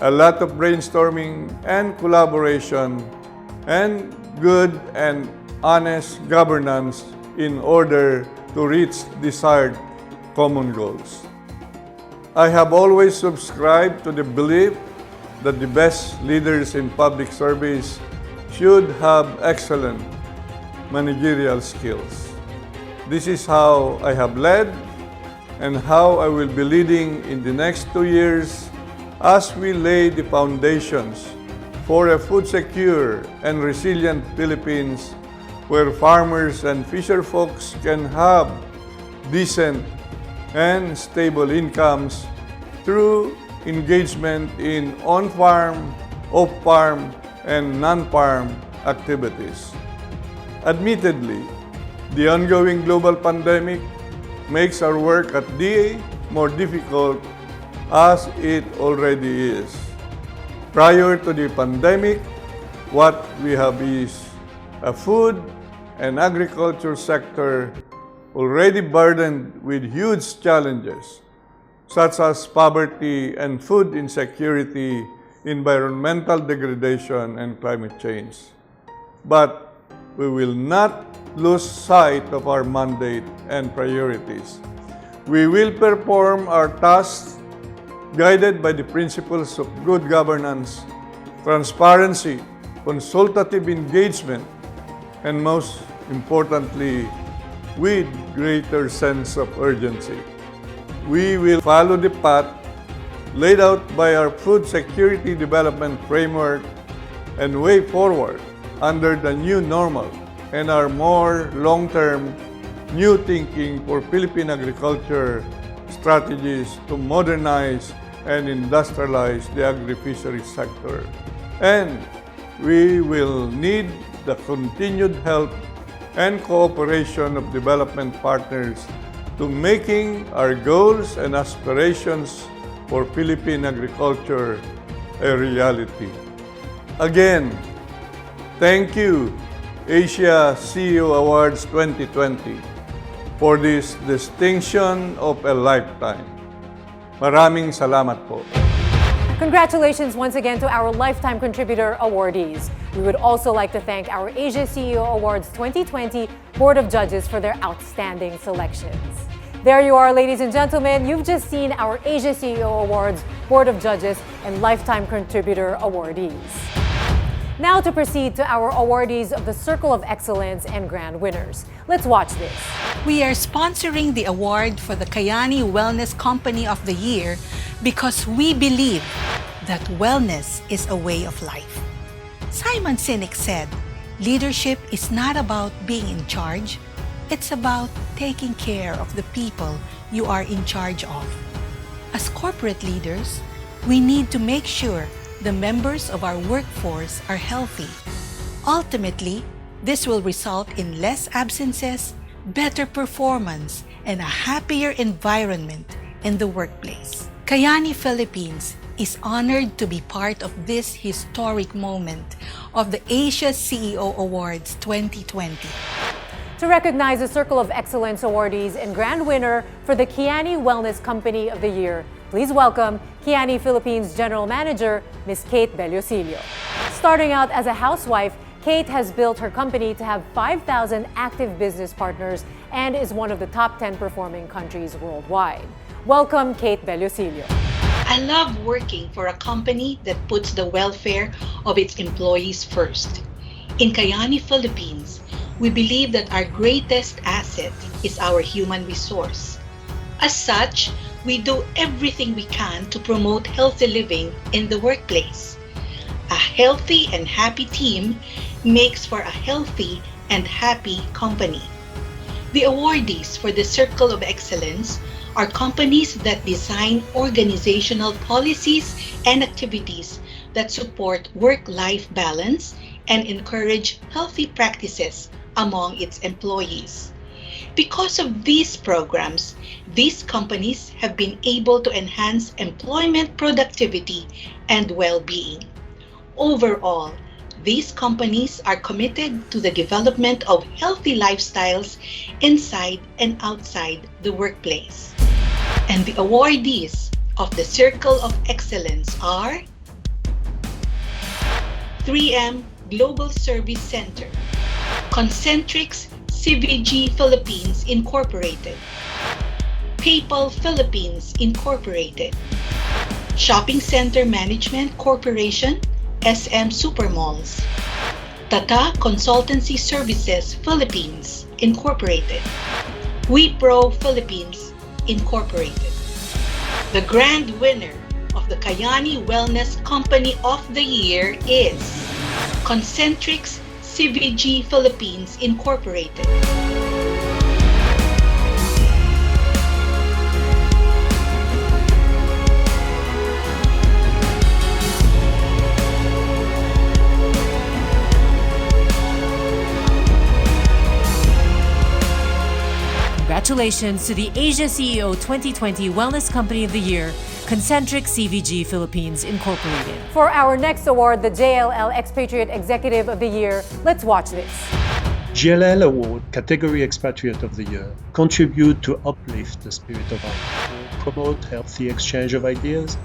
a lot of brainstorming and collaboration, and good and honest governance in order to reach desired common goals. I have always subscribed to the belief that the best leaders in public service should have excellent managerial skills. This is how I have led and how I will be leading in the next 2 years as we lay the foundations for a food-secure and resilient Philippines where farmers and fisher folks can have decent and stable incomes through engagement in on-farm, off-farm, and non-farm activities. Admittedly, the ongoing global pandemic makes our work at DA more difficult as it already is. Prior to the pandemic, what we have is a food and agriculture sector already burdened with huge challenges such as poverty and food insecurity, environmental degradation, and climate change. But we will not lose sight of our mandate and priorities. We will perform our tasks guided by the principles of good governance, transparency, consultative engagement, and most importantly, with greater sense of urgency. We will follow the path laid out by our Food Security Development Framework and way forward under the new normal and our more long-term new thinking for Philippine agriculture strategies to modernize and industrialize the agri-fishery sector. And we will need the continued help and cooperation of development partners to making our goals and aspirations for Philippine agriculture a reality. Again, thank you, Asia CEO Awards 2020, for this distinction of a lifetime. Maraming salamat po. Congratulations once again to our Lifetime Contributor awardees. We would also like to thank our Asia CEO Awards 2020 Board of Judges for their outstanding selections. There you are, ladies and gentlemen. You've just seen our Asia CEO Awards Board of Judges and Lifetime Contributor awardees. Now to proceed to our awardees of the Circle of Excellence and Grand Winners. Let's watch this. We are sponsoring the award for the Kayani Wellness Company of the Year because we believe that wellness is a way of life. Simon Sinek said, leadership is not about being in charge, it's about taking care of the people you are in charge of. As corporate leaders, we need to make sure the members of our workforce are healthy. Ultimately, this will result in less absences, better performance, and a happier environment in the workplace. Kayani Philippines is honored to be part of this historic moment of the Asia CEO Awards 2020. To recognize the Circle of Excellence awardees and grand winner for the Kiani Wellness Company of the Year, please welcome Kiani Philippines General Manager, Ms. Kate Bellosilio. Starting out as a housewife, Kate has built her company to have 5,000 active business partners and is one of the top 10 performing countries worldwide. Welcome, Kate Bellosilio. I love working for a company that puts the welfare of its employees first. In Kayani Philippines, we believe that our greatest asset is our human resource. As such, we do everything we can to promote healthy living in the workplace. A healthy and happy team makes for a healthy and happy company. The awardees for the Circle of Excellence are companies that design organizational policies and activities that support work-life balance and encourage healthy practices among its employees. Because of these programs, these companies have been able to enhance employment productivity and well-being. Overall, these companies are committed to the development of healthy lifestyles inside and outside the workplace. And the awardees of the Circle of Excellence are 3M Global Service Center, Concentrix CVG Philippines Incorporated, PayPal Philippines Incorporated, Shopping Center Management Corporation, SM Supermalls, Tata Consultancy Services Philippines Incorporated, WePro Philippines Incorporated. The grand winner of the Kayani Wellness Company of the Year is Concentrix CVG Philippines Incorporated. Congratulations to the Asia CEO 2020 Wellness Company of the Year, Concentrix CVG Philippines Incorporated. For our next award, the JLL Expatriate Executive of the Year, let's watch this. JLL Award Category Expatriate of the Year contribute to uplift the spirit of our people, promote healthy exchange of ideas,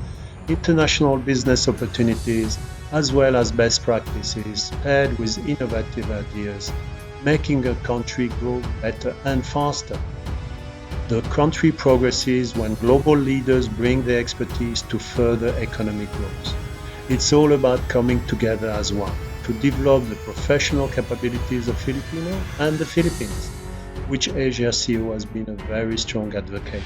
international business opportunities, as well as best practices paired with innovative ideas, making a country grow better and faster. The country progresses when global leaders bring their expertise to further economic growth. It's all about coming together as one to develop the professional capabilities of Filipino and the Philippines, which Asia CEO has been a very strong advocate.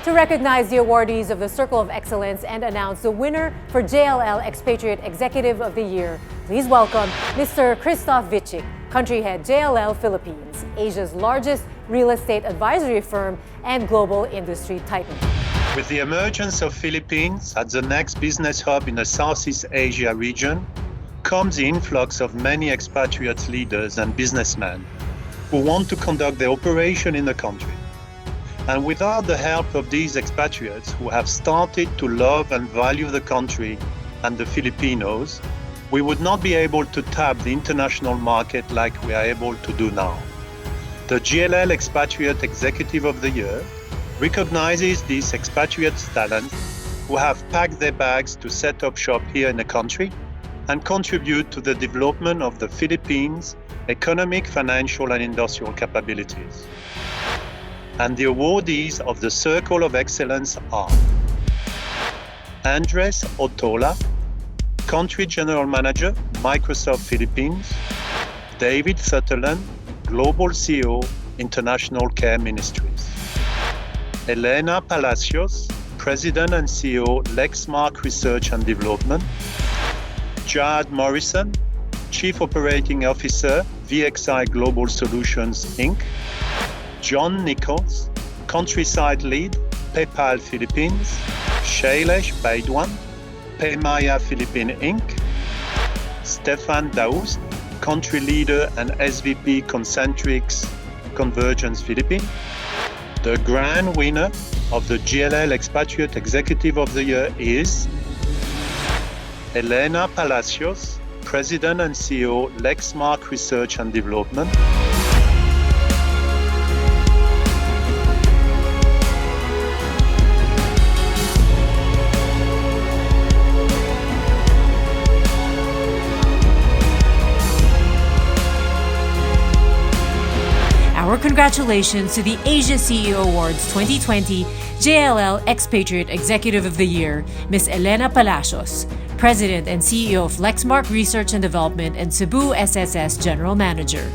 To recognize the awardees of the Circle of Excellence and announce the winner for JLL Expatriate Executive of the Year, please welcome Mr. Christoph Witschik, Country Head JLL Philippines, Asia's largest real estate advisory firm and global industry titan. With the emergence of Philippines as the next business hub in the Southeast Asia region, comes the influx of many expatriate leaders and businessmen who want to conduct their operation in the country. And without the help of these expatriates who have started to love and value the country and the Filipinos, we would not be able to tap the international market like we are able to do now. The JLL Expatriate Executive of the Year recognizes these expatriate talents who have packed their bags to set up shop here in the country and contribute to the development of the Philippines' economic, financial, and industrial capabilities. And the awardees of the Circle of Excellence are Andres Otola, Country General Manager, Microsoft Philippines, David Sutherland, Global CEO, International Care Ministries, Elena Palacios, President and CEO, Lexmark Research and Development, Jad Morrison, Chief Operating Officer, VXI Global Solutions, Inc., John Nichols, Countryside Lead, PayPal Philippines, Shailesh Baidwan, Paymaya Philippine Inc., Stefan Daoust, Country Leader and SVP Concentrix Convergence Philippines. The grand winner of the JLL Expatriate Executive of the Year is Elena Palacios, President and CEO, Lexmark Research and Development. Our congratulations to the Asia CEO Awards 2020 JLL Expatriate Executive of the Year, Ms. Elena Palacios, President and CEO of Lexmark Research and Development and Cebu SSS General Manager.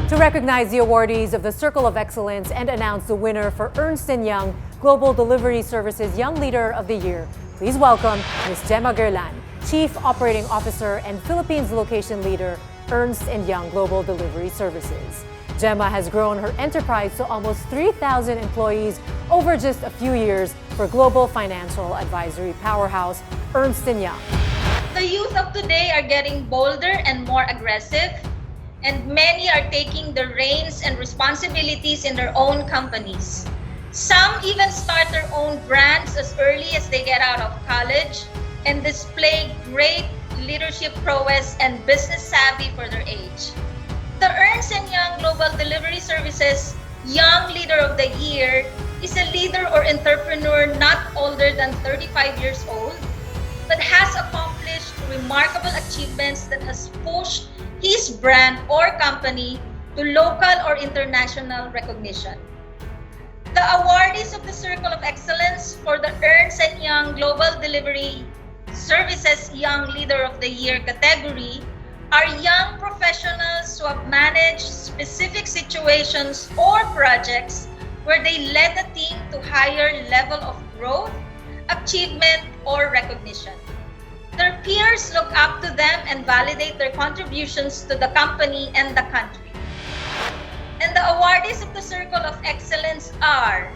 To recognize the awardees of the Circle of Excellence and announce the winner for Ernst & Young Global Delivery Services Young Leader of the Year. Please welcome Ms. Gemma Gerlan, Chief Operating Officer and Philippines Location Leader, Ernst & Young Global Delivery Services. Gemma has grown her enterprise to almost 3,000 employees over just a few years for global financial advisory powerhouse Ernst & Young. The youth of today are getting bolder and more aggressive, and many are taking the reins and responsibilities in their own companies. Some even start their own brands as early as they get out of college and display great leadership prowess and business savvy for their age. The Ernst & Young Global Delivery Services Young Leader of the Year is a leader or entrepreneur not older than 35 years old, but has accomplished remarkable achievements that has pushed his brand or company to local or international recognition. The awardees of the Circle of Excellence for the Ernst & Young Global Delivery Services Young Leader of the Year category are young professionals who have managed specific situations or projects where they led a team to higher level of growth, achievement, or recognition. Their peers look up to them and validate their contributions to the company and the country. And the awardees of the Circle of Excellence are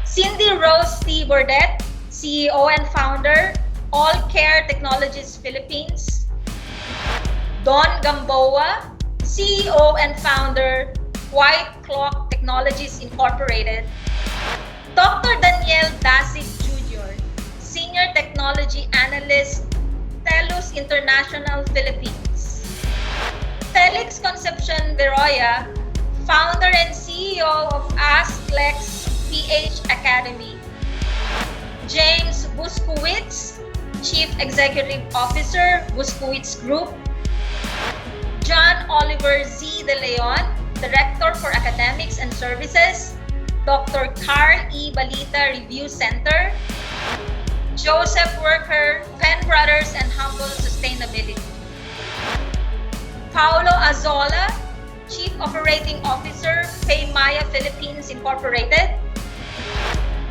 Cindy Rose T. Bordet, CEO and founder, All Care Technologies Philippines. Don Gamboa, CEO and founder, White Clock Technologies Incorporated. Dr. Daniel Dasig Jr., Senior Technology Analyst, TELUS International Philippines. Felix Concepcion Veroya, founder and CEO of AskLex PH Academy. James Buskowitz, Chief Executive Officer, Buskowitz Group. John Oliver Z. De Leon, Director for Academics and Services, Dr. Carl E. Balita Review Center. Joseph Worker, Penn Brothers and Humble Sustainability. Paulo Azola, Chief Operating Officer, Paymaya Philippines Incorporated.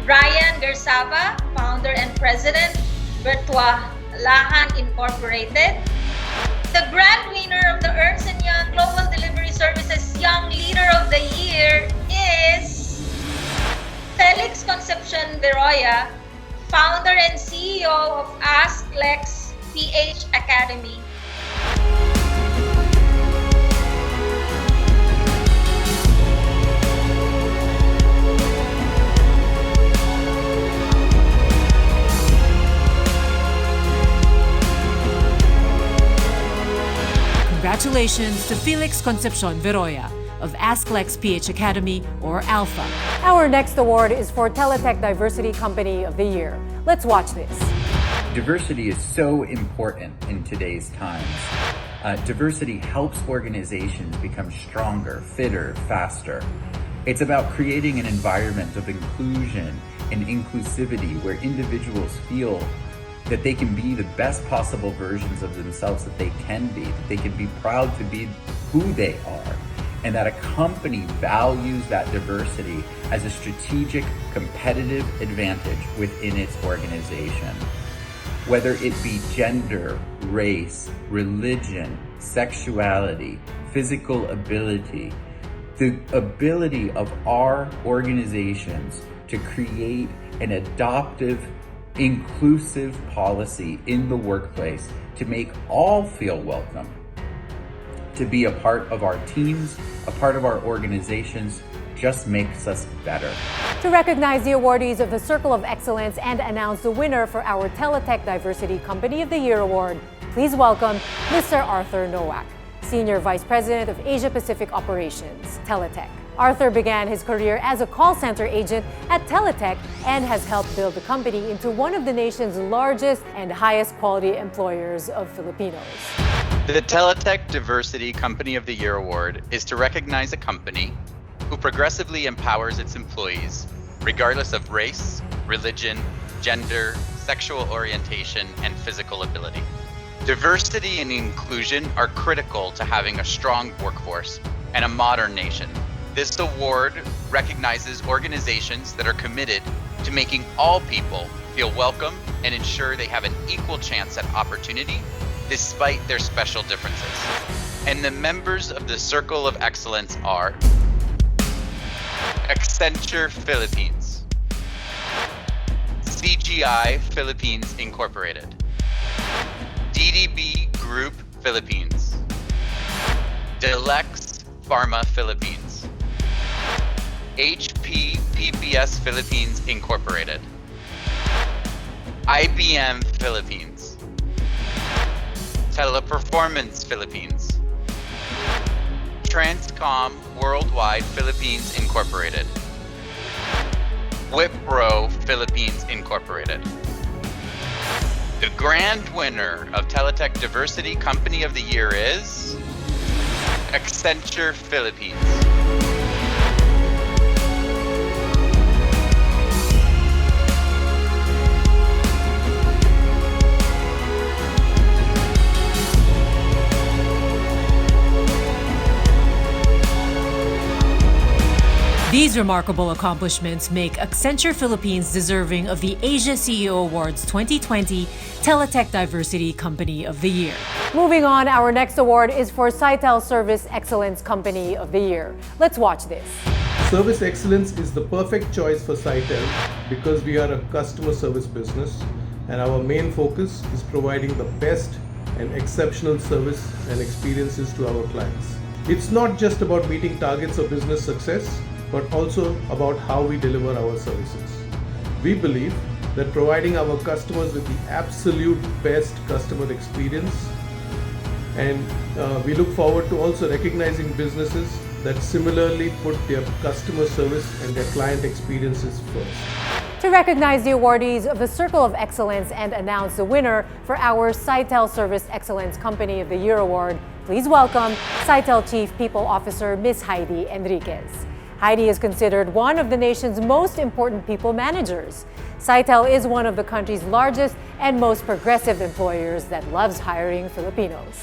Ryan Gersava, Founder and President, Virtualahan Incorporated. The grand winner of the Ernst & Young Global Delivery Services Young Leader of the Year is Felix Concepcion Veroya, founder and CEO of AskLex PH Academy. Congratulations to Felix Concepcion Veroya of AskLex PH Academy, or Alpha. Our next award is for Teletech Diversity Company of the Year. Let's watch this. Diversity is so important in today's times. Diversity helps organizations become stronger, fitter, faster. It's about creating an environment of inclusion and inclusivity where individuals feel that they can be the best possible versions of themselves that they can be, that they can be proud to be who they are, and that a company values that diversity as a strategic competitive advantage within its organization. Whether it be gender, race, religion, sexuality, physical ability, the ability of our organizations to create an adoptive, inclusive policy in the workplace to make all feel welcome, to be a part of our teams, a part of our organizations, just makes us better. To recognize the awardees of the Circle of Excellence and announce the winner for our Teletech Diversity Company of the Year Award, please welcome Mr. Arthur Nowak, Senior Vice President of Asia Pacific Operations, Teletech. Arthur began his career as a call center agent at Teletech and has helped build the company into one of the nation's largest and highest quality employers of Filipinos. The Teletech Diversity Company of the Year Award is to recognize a company who progressively empowers its employees, regardless of race, religion, gender, sexual orientation, and physical ability. Diversity and inclusion are critical to having a strong workforce and a modern nation. This award recognizes organizations that are committed to making all people feel welcome and ensure they have an equal chance at opportunity despite their special differences. And the members of the Circle of Excellence are Accenture Philippines, CGI Philippines Incorporated, DDB Group Philippines, Delex Pharma Philippines, HP PPS Philippines Incorporated, IBM Philippines, Teleperformance Philippines, Transcom Worldwide Philippines Incorporated, Wipro Philippines Incorporated. The grand winner of Teletech Diversity Company of the Year is Accenture Philippines. These remarkable accomplishments make Accenture Philippines deserving of the Asia CEO Awards 2020 Teletech Diversity Company of the Year. Moving on, our next award is for Sitel Service Excellence Company of the Year. Let's watch this. Service excellence is the perfect choice for Sitel because we are a customer service business and our main focus is providing the best and exceptional service and experiences to our clients. It's not just about meeting targets of business success, but also about how we deliver our services. We believe that providing our customers with the absolute best customer experience, and we look forward to also recognizing businesses that similarly put their customer service and their client experiences first. To recognize the awardees of the Circle of Excellence and announce the winner for our Sitel Service Excellence Company of the Year Award, please welcome Sitel Chief People Officer Ms. Heidi Enriquez. Heidi is considered one of the nation's most important people managers. Sitel is one of the country's largest and most progressive employers that loves hiring Filipinos.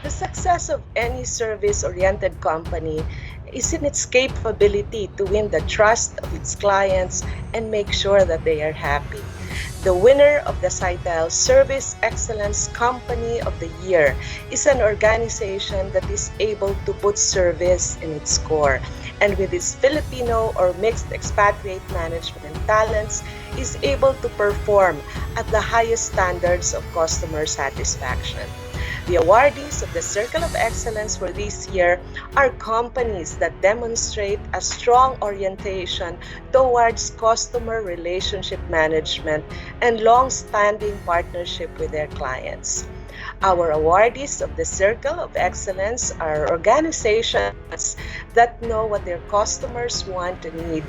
The success of any service-oriented company is in its capability to win the trust of its clients and make sure that they are happy. The winner of the Sitel Service Excellence Company of the Year is an organization that is able to put service in its core, and with its Filipino or mixed expatriate management talents is able to perform at the highest standards of customer satisfaction. The awardees of the Circle of Excellence for this year are companies that demonstrate a strong orientation towards customer relationship management and long-standing partnership with their clients. Our awardees of the Circle of Excellence are organizations that know what their customers want and need,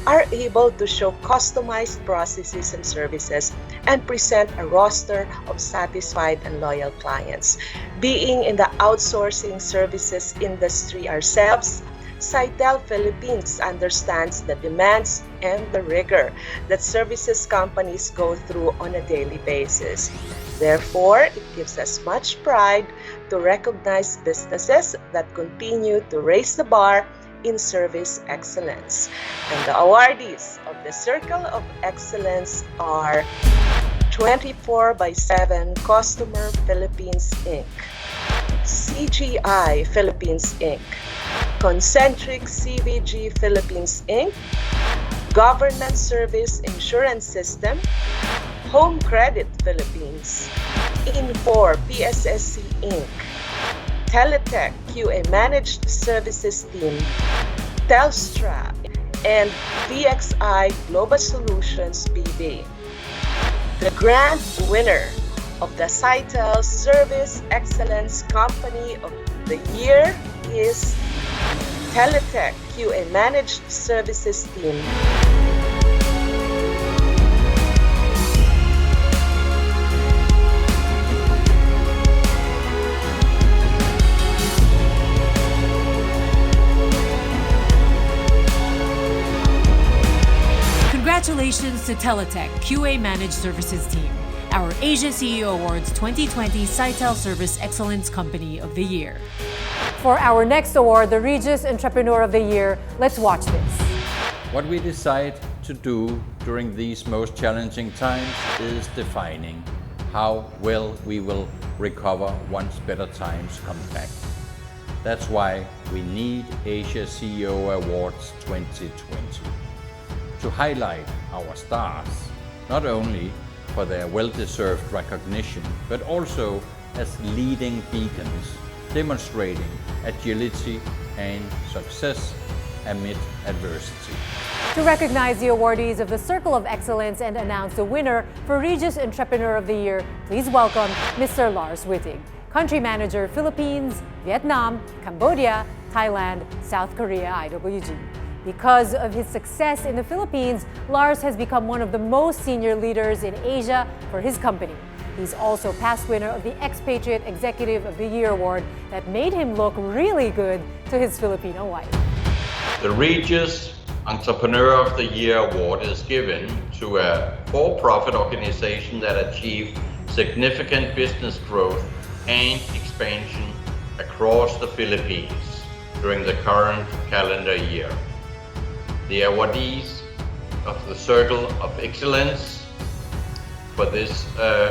are able to show customized processes and services, and present a roster of satisfied and loyal clients. Being in the outsourcing services industry ourselves, Sitel Philippines understands the demands and the rigor that services companies go through on a daily basis. Therefore, it gives us much pride to recognize businesses that continue to raise the bar in service excellence. And the awardees of the Circle of Excellence are 24/7 Customer Philippines Inc., CGI Philippines Inc., Concentric CVG Philippines Inc., Governance Service Insurance System, Home Credit Philippines, Infor PSSC Inc., Teletech QA Managed Services Team, Telstra, and VXI Global Solutions BV. The grand winner of the Sitel Service Excellence Company of the Year is Teletech QA Managed Services Team. Congratulations to Teletech QA Managed Services Team our Asia CEO Awards 2020 Sitel Service Excellence Company of the Year. For our next award, the Regis Entrepreneur of the Year, let's watch this. What we decide to do during these most challenging times is defining how well we will recover once better times come back. That's why we need Asia CEO Awards 2020 to highlight our stars, not only for their well-deserved recognition, but also as leading beacons, demonstrating agility and success amid adversity. To recognize the awardees of the Circle of Excellence and announce the winner for Regis Entrepreneur of the Year, please welcome Mr. Lars Wittig, Country Manager, Philippines, Vietnam, Cambodia, Thailand, South Korea, IWG. Because of his success in the Philippines, Lars has become one of the most senior leaders in Asia for his company. He's also past winner of the Expatriate Executive of the Year award that made him look really good to his Filipino wife. The Regis Entrepreneur of the Year award is given to a for-profit organization that achieved significant business growth and expansion across the Philippines during the current calendar year. The awardees of the Circle of Excellence for this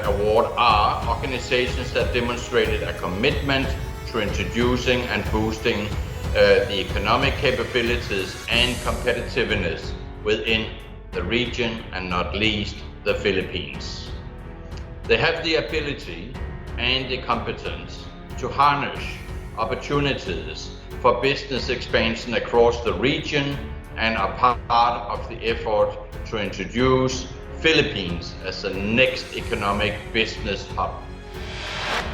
award are organizations that demonstrated a commitment to introducing and boosting the economic capabilities and competitiveness within the region and not least the Philippines. They have the ability and the competence to harness opportunities for business expansion across the region and are part of the effort to introduce Philippines as the next economic business hub.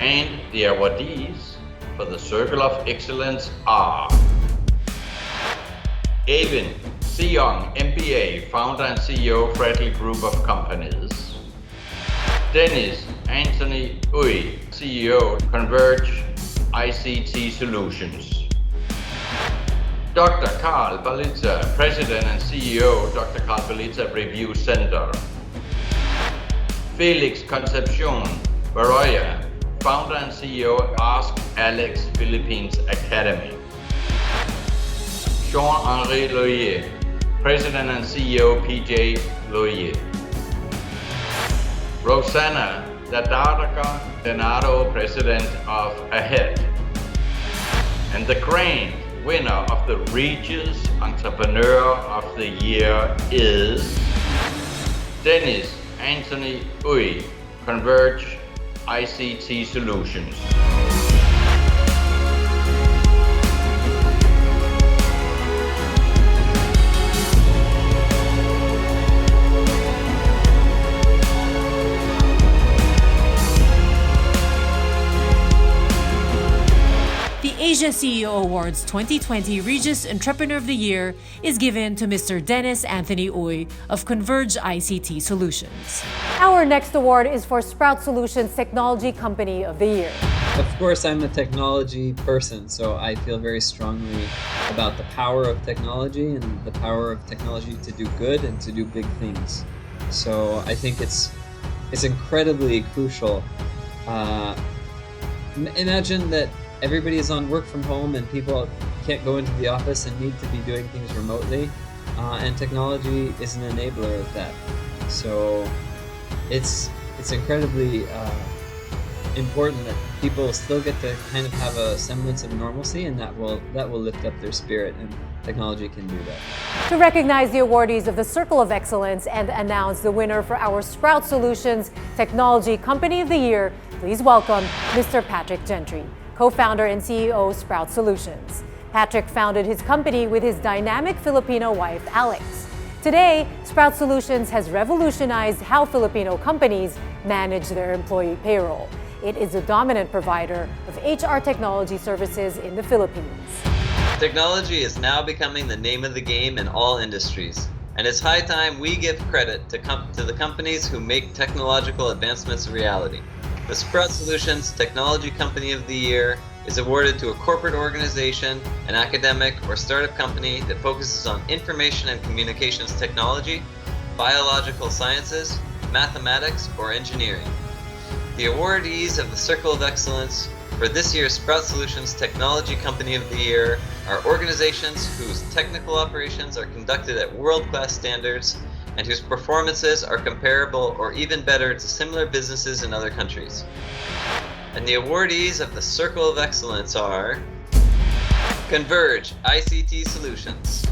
And the awardees for the Circle of Excellence are Evan Seong, MBA, founder and CEO, Bradley Group of Companies. Dennis Anthony Uy, CEO, Converge ICT Solutions. Dr. Carl Balitza, President and CEO, Dr. Carl Balitza Review Center. Felix Concepcion Baroya, founder and CEO, Ask Alex Philippines Academy. Jean-Henri Loyer, President and CEO, PJ Loyer. Rosanna Dadaraka Denaro, President of AHEAD. And the grand winner of the Regis Entrepreneur of the Year is Dennis Anthony Uy, Converge ICT Solutions. Asia CEO Awards 2020 Regis Entrepreneur of the Year is given to Mr. Dennis Anthony Uy of Converge ICT Solutions. Our next award is for Sprout Solutions Technology Company of the Year. Of course, I'm a technology person, so I feel very strongly about the power of technology and the power of technology to do good and to do big things. So I think it's incredibly crucial. Imagine that everybody is on work from home and people can't go into the office and need to be doing things remotely, and technology is an enabler of that. So it's incredibly important that people still get to kind of have a semblance of normalcy, and that will lift up their spirit, and technology can do that. To recognize the awardees of the Circle of Excellence and announce the winner for our Sprout Solutions Technology Company of the Year, please welcome Mr. Patrick Gentry, co-founder and CEO Sprout Solutions. Patrick founded his company with his dynamic Filipino wife, Alex. Today, Sprout Solutions has revolutionized how Filipino companies manage their employee payroll. It is a dominant provider of HR technology services in the Philippines. Technology is now becoming the name of the game in all industries, and it's high time we give credit to the companies who make technological advancements a reality. The Sprout Solutions Technology Company of the Year is awarded to a corporate organization, an academic or startup company that focuses on information and communications technology, biological sciences, mathematics, or engineering. The awardees of the Circle of Excellence for this year's Sprout Solutions Technology Company of the Year are organizations whose technical operations are conducted at world-class standards and whose performances are comparable or even better to similar businesses in other countries. And the awardees of the Circle of Excellence are Converge ICT Solutions,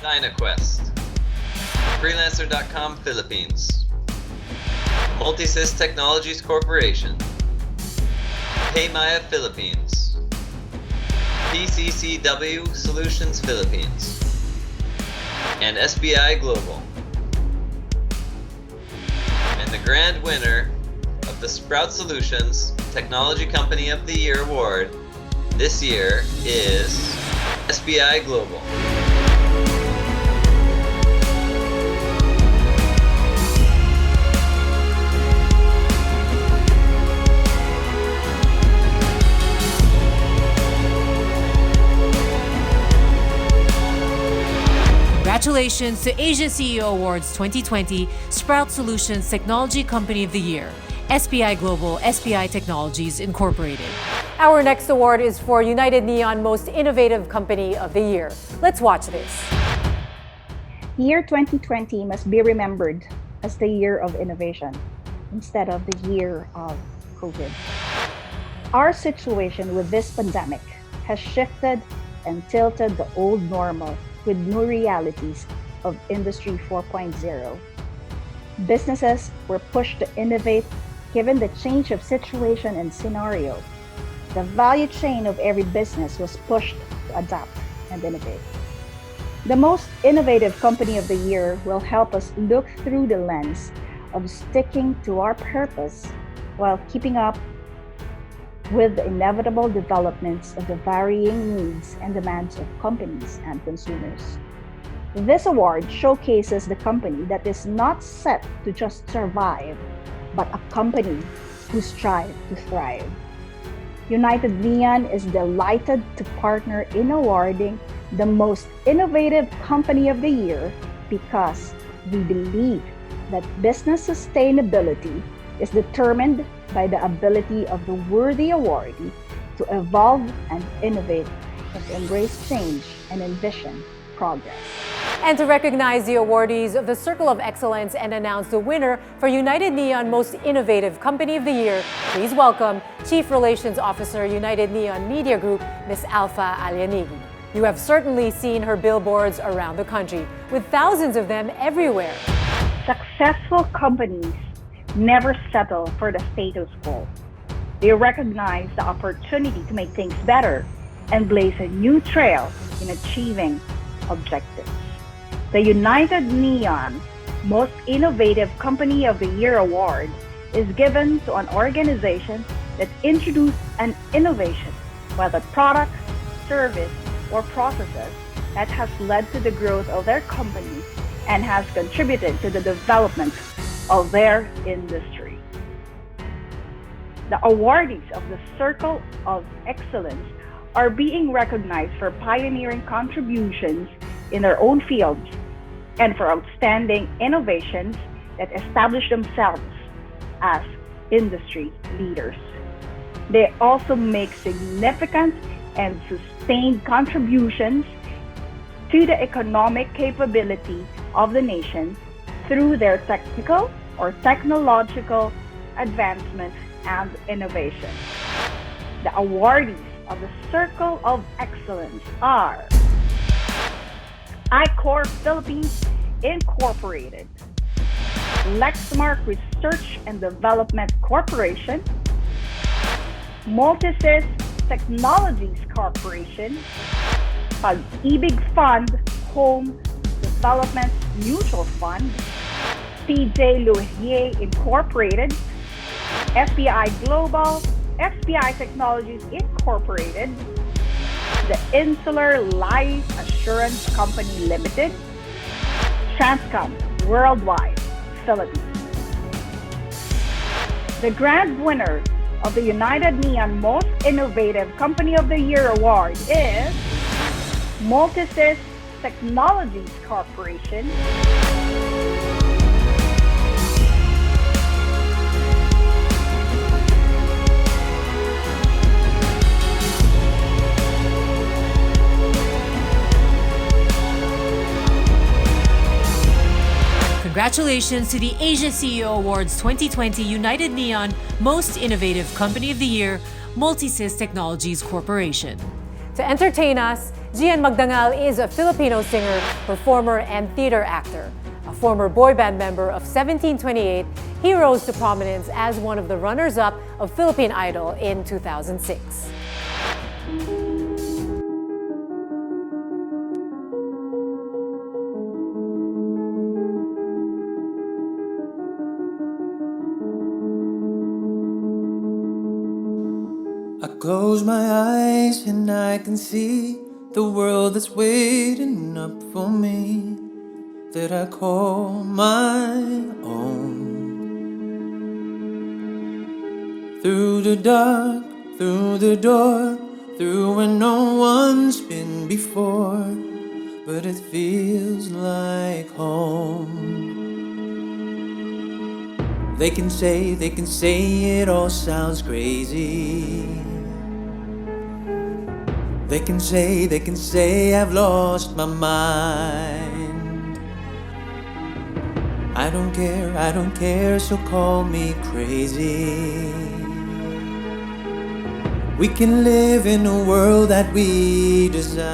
DynaQuest, Freelancer.com Philippines, Multisys Technologies Corporation, Paymaya Philippines, PCCW Solutions Philippines, and SBI Global. And the grand winner of the Sprout Solutions Technology Company of the Year Award this year is SBI Global. Congratulations to Asia CEO Awards 2020 Sprout Solutions Technology Company of the Year, SBI Global, SBI Technologies Incorporated. Our next award is for United Neon Most Innovative Company of the Year. Let's watch this. Year 2020 must be remembered as the year of innovation instead of the year of COVID. Our situation with this pandemic has shifted and tilted the old normal with new realities of Industry 4.0. Businesses were pushed to innovate given the change of situation and scenario. The value chain of every business was pushed to adapt and innovate. The Most Innovative Company of the Year will help us look through the lens of sticking to our purpose while keeping up with the inevitable developments of the varying needs and demands of companies and consumers. This award showcases the company that is not set to just survive, but a company who strives to thrive. United Neon is delighted to partner in awarding the Most Innovative Company of the Year because we believe that business sustainability is determined by the ability of the worthy awardee to evolve and innovate and to embrace change and envision progress. And to recognize the awardees of the Circle of Excellence and announce the winner for United Neon Most Innovative Company of the Year, please welcome Chief Relations Officer, United Neon Media Group, Ms. Alpha Alianigi. You have certainly seen her billboards around the country, with thousands of them everywhere. Successful companies never settle for the status quo. They recognize the opportunity to make things better and blaze a new trail in achieving objectives. The United Neon Most Innovative Company of the Year Award is given to an organization that introduced an innovation, whether product, service, or processes, that has led to the growth of their company and has contributed to the development of their industry. The awardees of the Circle of Excellence are being recognized for pioneering contributions in their own fields and for outstanding innovations that establish themselves as industry leaders. They also make significant and sustained contributions to the economic capability of the nation through their technical or technological advancement and innovation. The awardees of the Circle of Excellence are iCore Philippines Incorporated, Lexmark Research and Development Corporation, Multisys Technologies Corporation, Pag-ibig Fund Home Development Mutual Fund, PJ Lohier Incorporated, FBI Global, FBI Technologies Incorporated, the Insular Life Assurance Company Limited, Transcom Worldwide, Philippines. The grand winner of the United Neon Most Innovative Company of the Year Award is Multisys Technologies Corporation, Congratulations to the Asia CEO Awards 2020 United Neon Most Innovative Company of the Year, Multisys Technologies Corporation. To entertain us, Gian Magdangal is a Filipino singer, performer, and theater actor. A former boy band member of 1728, he rose to prominence as one of the runners-up of Philippine Idol in 2006. I close my eyes and I can see the world that's waiting up for me, that I call my own. Through the dark, through the door, through where no one's been before, but it feels like home. They can say it all sounds crazy. They can say I've lost my mind. I don't care, so call me crazy. We can live in a world that we design.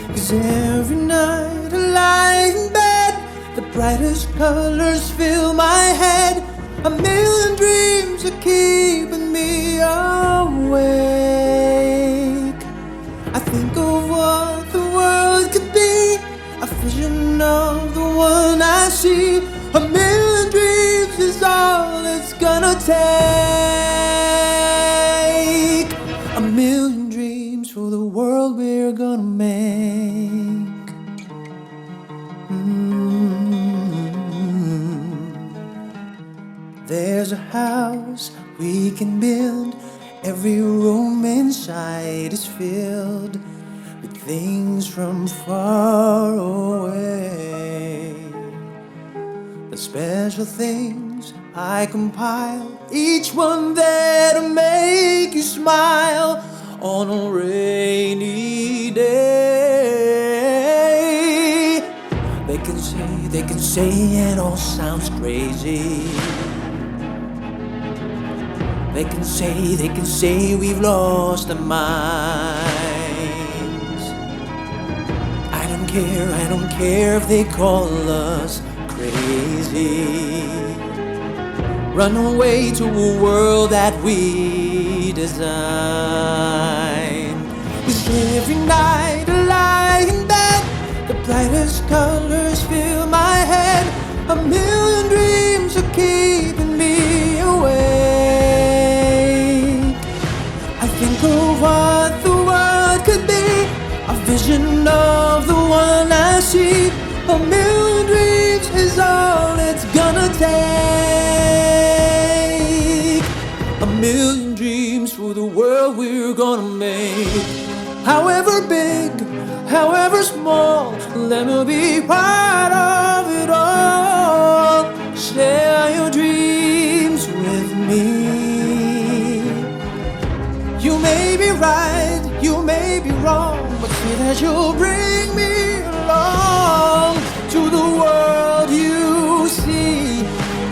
'Cause every night I lie in bed, the brightest colors fill my head. A million dreams are keeping me awake. I think of what the world could be, a vision of the one I see. A million dreams is all it's gonna take. A million dreams for the world we're gonna make. There's a house we can build. Every room inside is filled with things from far away. The special things I compile, each one there to make you smile on a rainy day. They can say it all sounds crazy. They can say we've lost our minds. I don't care if they call us crazy. Run away to a world that we design. 'Cause every night I lie in bed, the brightest colors fill my head. A million dreams are keeping me awake. I think of what the world could be, a vision of the one I see. A million dreams is all it's gonna take. A million dreams for the world we're gonna make. However big, however small, let me be part of it all. Share your dreams with me. You may be right, you may be wrong, but say that you'll bring me along to the world you see,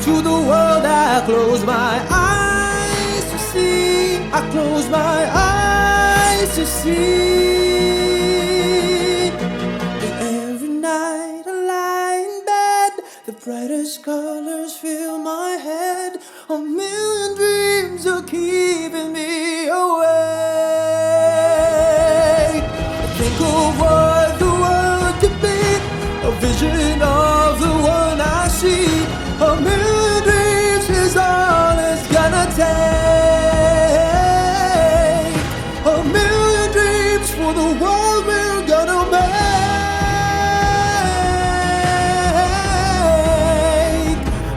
to the world I close my eyes to see. I close my eyes to see. And every night I lie in bed, the brightest colors fill my head. A million dreams are keeping me awake. I think of what the world could be, a vision of the one I see. A million dreams is all it's gonna take. A million dreams for the world we're gonna make.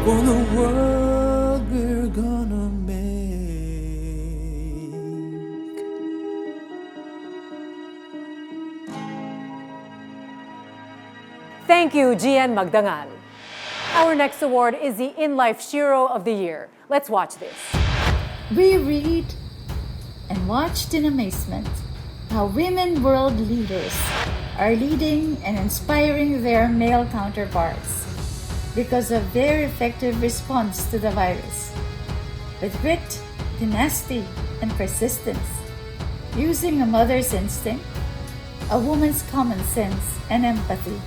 For the world we're gonna make. Thank you, Gian Magdangal. Our next award is the In Life Shiro of the Year. Let's watch this. We read and watched in amazement how women world leaders are leading and inspiring their male counterparts because of their effective response to the virus. With grit, tenacity, and persistence, using a mother's instinct, a woman's common sense, and empathy.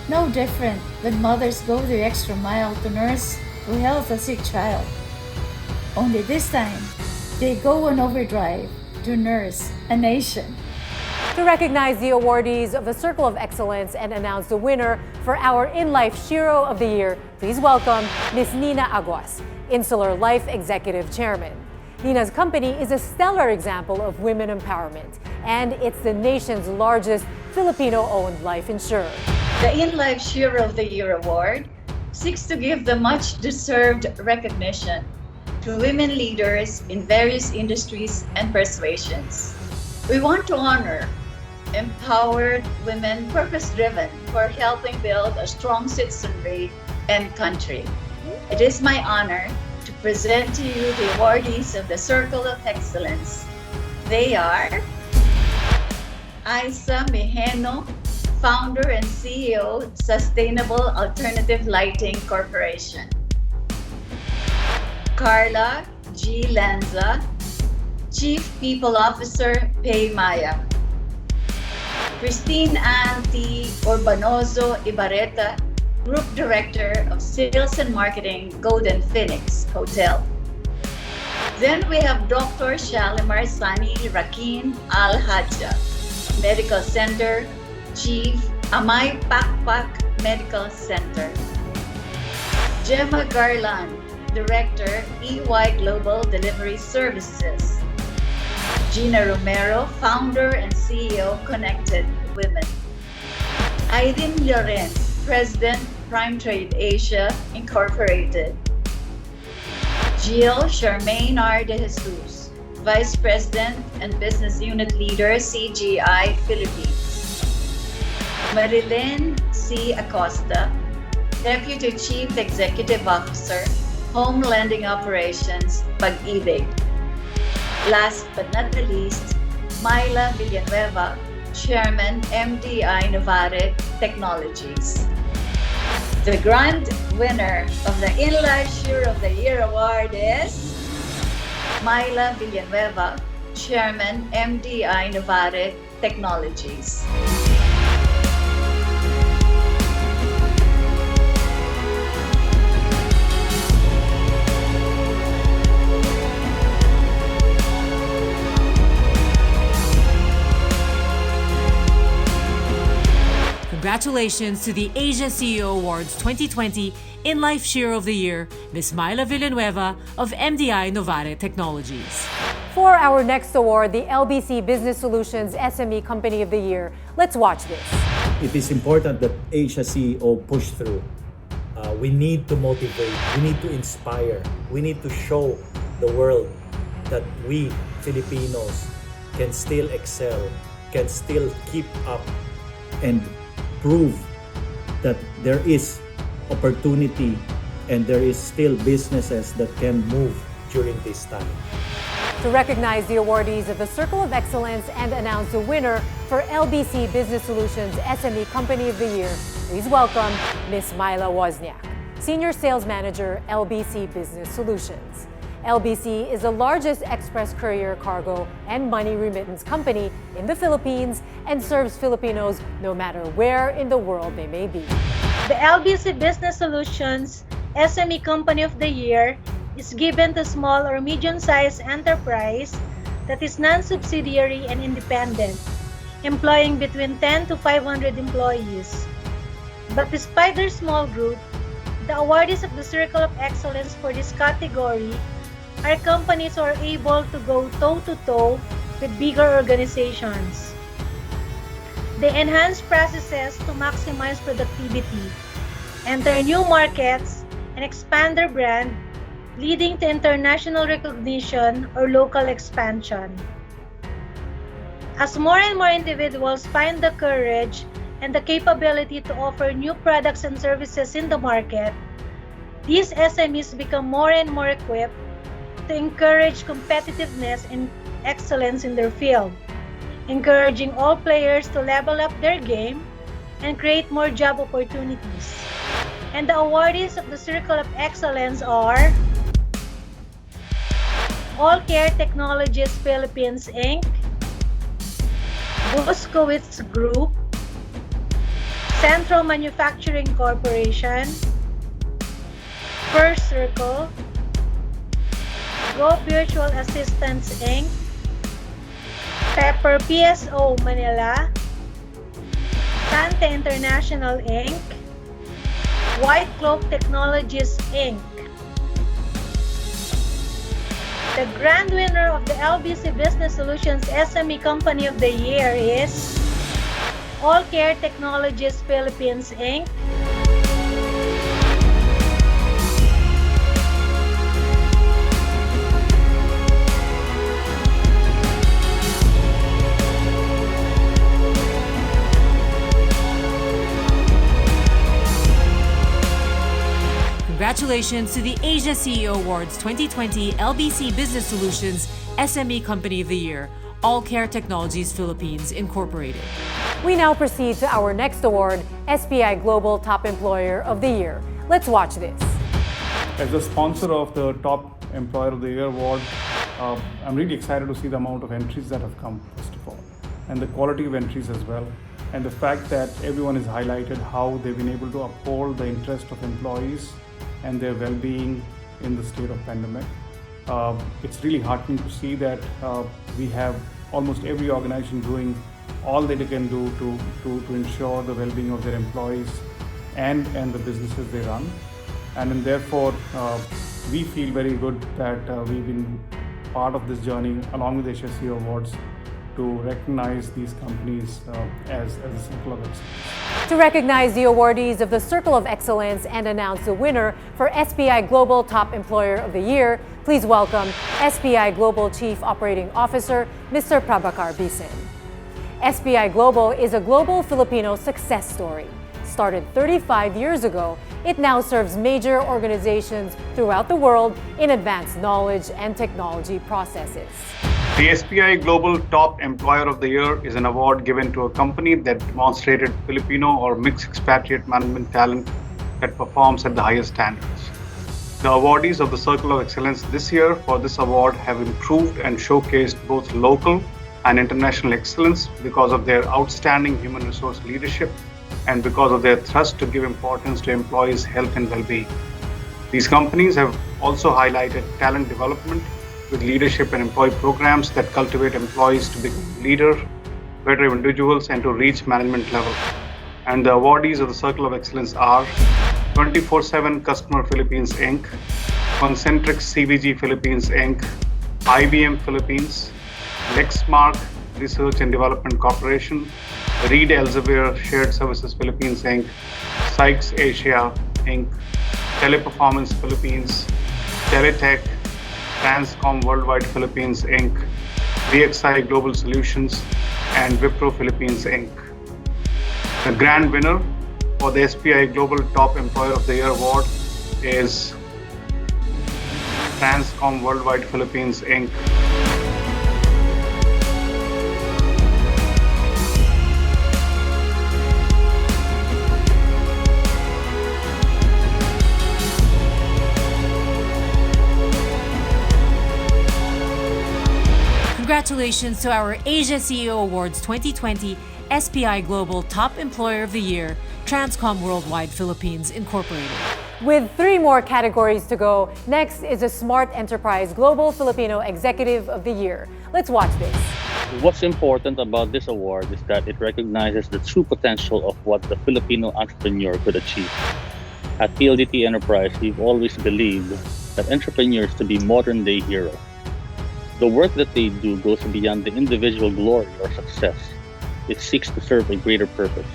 No different when mothers go the extra mile to nurse or health a sick child. Only this time, they go on overdrive to nurse a nation. To recognize the awardees of the Circle of Excellence and announce the winner for our In-Life Shiro of the Year, please welcome Ms. Nina Aguas, Insular Life Executive Chairman. Nina's company is a stellar example of women empowerment, and it's the nation's largest Filipino-owned life insurer. The In-Life Shiro of the Year award seeks to give the much-deserved recognition to women leaders in various industries and persuasions. We want to honor empowered women, purpose-driven, for helping build a strong citizenry and country. It is my honor to present to you the awardees of the Circle of Excellence. They are Isa Mejeno, founder and CEO, Sustainable Alternative Lighting Corporation. Carla G. Lanza, Chief People Officer, Paymaya. Christine Ann T. Urbanozo Ibarreta, Group Director of Sales and Marketing, Golden Phoenix Hotel. Then we have Dr. Shalimar Sani Rakin Al-Hadja, Medical Center, Chief, Amay Pakpak Medical Center. Gemma Garland, Director, EY Global Delivery Services. Gina Romero, Founder and CEO, Connected Women. Aidin Loren, President, Prime Trade Asia, Incorporated. Jill Charmaine R. De Jesus, Vice President and Business Unit Leader, CGI Philippines. Marilyn C. Acosta, Deputy Chief Executive Officer, Home Lending Operations, Pag-ibig. Last but not the least, Myla Villanueva, Chairman, MDI Novare Technologies. The grand winner of the In-Life Shiro of the Year award is Myla Villanueva, Chairman, MDI Novare Technologies. Congratulations to the Asia CEO Awards 2020 In-Life Shiro of the Year, Ms. Myla Villanueva of MDI Novare Technologies. For our next award, the LBC Business Solutions SME Company of the Year, let's watch this. It is important that Asia CEO push through. We need to motivate, we need to inspire, we need to show the world that we Filipinos can still excel, can still keep up, and prove that there is opportunity and there is still businesses that can move during this time. To recognize the awardees of the Circle of Excellence and announce the winner for LBC Business Solutions SME Company of the Year, please welcome Ms. Myla Wozniak, Senior Sales Manager, LBC Business Solutions. LBC is the largest express courier cargo and money remittance company in the Philippines and serves Filipinos no matter where in the world they may be. The LBC Business Solutions SME Company of the Year is given to small or medium-sized enterprise that is non-subsidiary and independent, employing between 10 to 500 employees. But despite their small group, the awardees of the Circle of Excellence for this category are companies who are able to go toe-to-toe with bigger organizations. They enhance processes to maximize productivity, enter new markets, and expand their brand, leading to international recognition or local expansion. As more and more individuals find the courage and the capability to offer new products and services in the market, these SMEs become more and more equipped to encourage competitiveness and excellence in their field. encouraging all players to level up their game and create more job opportunities. And the awardees of the Circle of Excellence are All Care Technologies Philippines Inc., Buskowitz Group, Central Manufacturing Corporation, First Circle, Go Virtual Assistants Inc., Pepper PSO Manila, Sante International Inc., White Cloak Technologies Inc. The grand winner of the LBC Business Solutions SME Company of the Year is All Care Technologies Philippines Inc. Congratulations to the Asia CEO Awards 2020 LBC Business Solutions SME Company of the Year, All Care Technologies Philippines Incorporated. We now proceed to our next award, SPI Global Top Employer of the Year. Let's watch this. As the sponsor of the Top Employer of the Year award, I'm really excited to see the amount of entries that have come, first of all, and the quality of entries as well, and the fact that everyone has highlighted how they've been able to uphold the interest of employees and their well-being in the state of pandemic. It's really heartening to see that we have almost every organization doing all that they can do to ensure the well-being of their employees and the businesses they run. And therefore, we feel very good that we've been part of this journey along with the HSE Awards to recognize these companies as a Circle of Excellence. To recognize the awardees of the Circle of Excellence and announce the winner for SPI Global Top Employer of the Year, please welcome SPI Global Chief Operating Officer, Mr. Prabhakar Bisen. SPI Global is a global Filipino success story. Started 35 years ago, it now serves major organizations throughout the world in advanced knowledge and technology processes. The SPI Global Top Employer of the Year is an award given to a company that demonstrated Filipino or mixed expatriate management talent that performs at the highest standards. The awardees of the Circle of Excellence this year for this award have improved and showcased both local and international excellence because of their outstanding human resource leadership and because of their thrust to give importance to employees' health and well-being. These companies have also highlighted talent development with leadership and employee programs that cultivate employees to become leader, better individuals, and to reach management level. And the awardees of the Circle of Excellence are 24/7 Customer Philippines Inc., Concentric CVG Philippines Inc., IBM Philippines, Lexmark Research and Development Corporation, Reed Elsevier Shared Services Philippines Inc., Sykes Asia Inc., Teleperformance Philippines, Teletech, Transcom Worldwide Philippines Inc., VXI Global Solutions, and Wipro Philippines Inc. The grand winner for the SPI Global Top Employer of the Year award is Transcom Worldwide Philippines Inc. Congratulations to our Asia CEO Awards 2020 SPI Global Top Employer of the Year, Transcom Worldwide Philippines Incorporated. With 3 more categories to go, next is a Smart Enterprise Global Filipino Executive of the Year. Let's watch this. What's important about this award is that it recognizes the true potential of what the Filipino entrepreneur could achieve. At PLDT Enterprise, we've always believed that entrepreneurs to be modern-day heroes. The work that they do goes beyond the individual glory or success. It seeks to serve a greater purpose,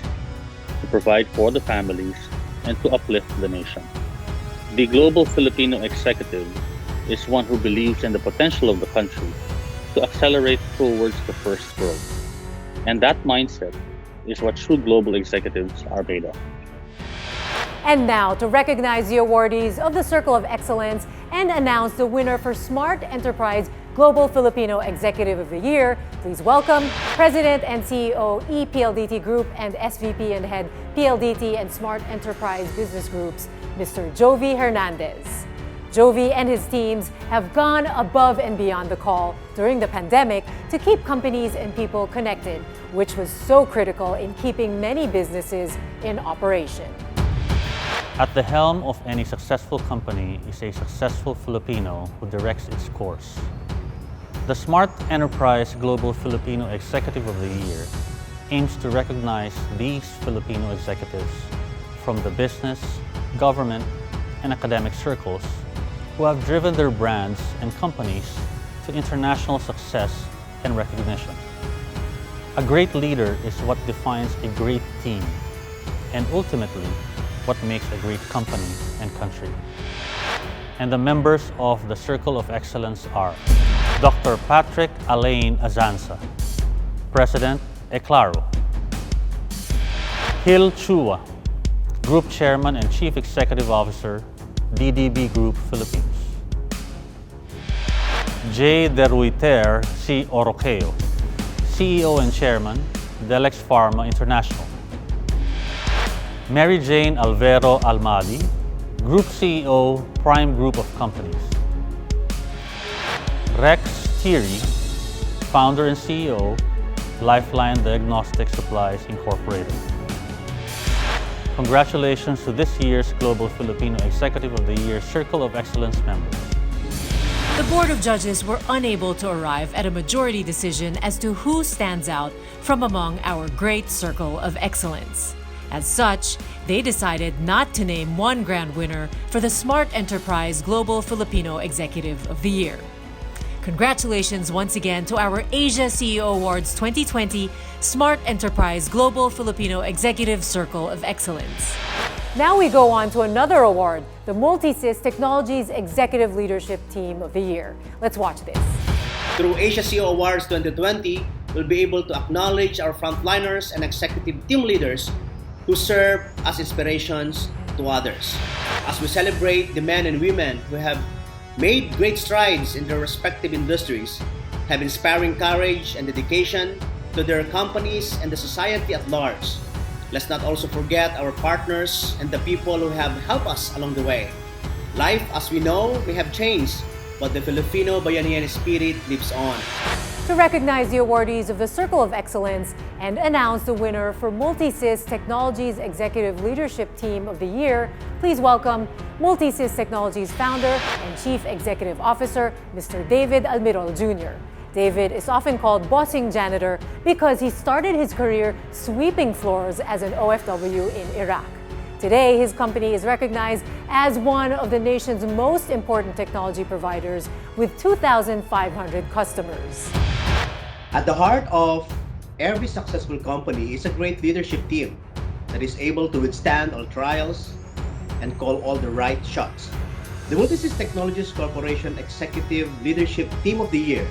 to provide for the families, and to uplift the nation. The Global Filipino Executive is one who believes in the potential of the country to accelerate towards the first world. And that mindset is what true global executives are made of. And now, to recognize the awardees of the Circle of Excellence and announce the winner for Smart Enterprise Global Filipino Executive of the Year, please welcome President and CEO ePLDT Group and SVP and Head PLDT and Smart Enterprise Business Groups, Mr. Jovi Hernandez. Jovi and his teams have gone above and beyond the call during the pandemic to keep companies and people connected, which was so critical in keeping many businesses in operation. At the helm of any successful company is a successful Filipino who directs its course. The Smart Enterprise Global Filipino Executive of the Year aims to recognize these Filipino executives from the business, government, and academic circles who have driven their brands and companies to international success and recognition. A great leader is what defines a great team, and ultimately, what makes a great company and country. And the members of the Circle of Excellence are Dr. Patrick Alain Azanza, President, Eclaro. Hil Chua, Group Chairman and Chief Executive Officer, DDB Group Philippines. J. Deruiter C. Oroqueo, CEO and Chairman, Delex Pharma International. Mary Jane Alvero Almadi, Group CEO, Prime Group of Companies. Rex Thierry, Founder and CEO, Lifeline Diagnostic Supplies Incorporated. Congratulations to this year's Global Filipino Executive of the Year Circle of Excellence members. The Board of Judges were unable to arrive at a majority decision as to who stands out from among our great Circle of Excellence. As such, they decided not to name one grand winner for the Smart Enterprise Global Filipino Executive of the Year. Congratulations once again to our Asia CEO Awards 2020 Smart Enterprise Global Filipino Executive Circle of Excellence. Now we go on to another award, the Multisys Technologies Executive Leadership Team of the Year. Let's watch this. Through Asia CEO Awards 2020, we'll be able to acknowledge our frontliners and executive team leaders who serve as inspirations to others. As we celebrate the men and women who have made great strides in their respective industries, have inspiring courage and dedication to their companies and the society at large. Let's not also forget our partners and the people who have helped us along the way. Life, as we know, may have changed, but the Filipino Bayanihan spirit lives on. To recognize the awardees of the Circle of Excellence and announce the winner for Multisys Technologies Executive Leadership Team of the Year, please welcome Multisys Technologies founder and Chief Executive Officer, Mr. David Almirol Jr. David is often called Bossing Janitor because he started his career sweeping floors as an OFW in Iraq. Today, his company is recognized as one of the nation's most important technology providers with 2,500 customers. At the heart of every successful company is a great leadership team that is able to withstand all trials and call all the right shots. The Multisys Technologies Corporation Executive Leadership Team of the Year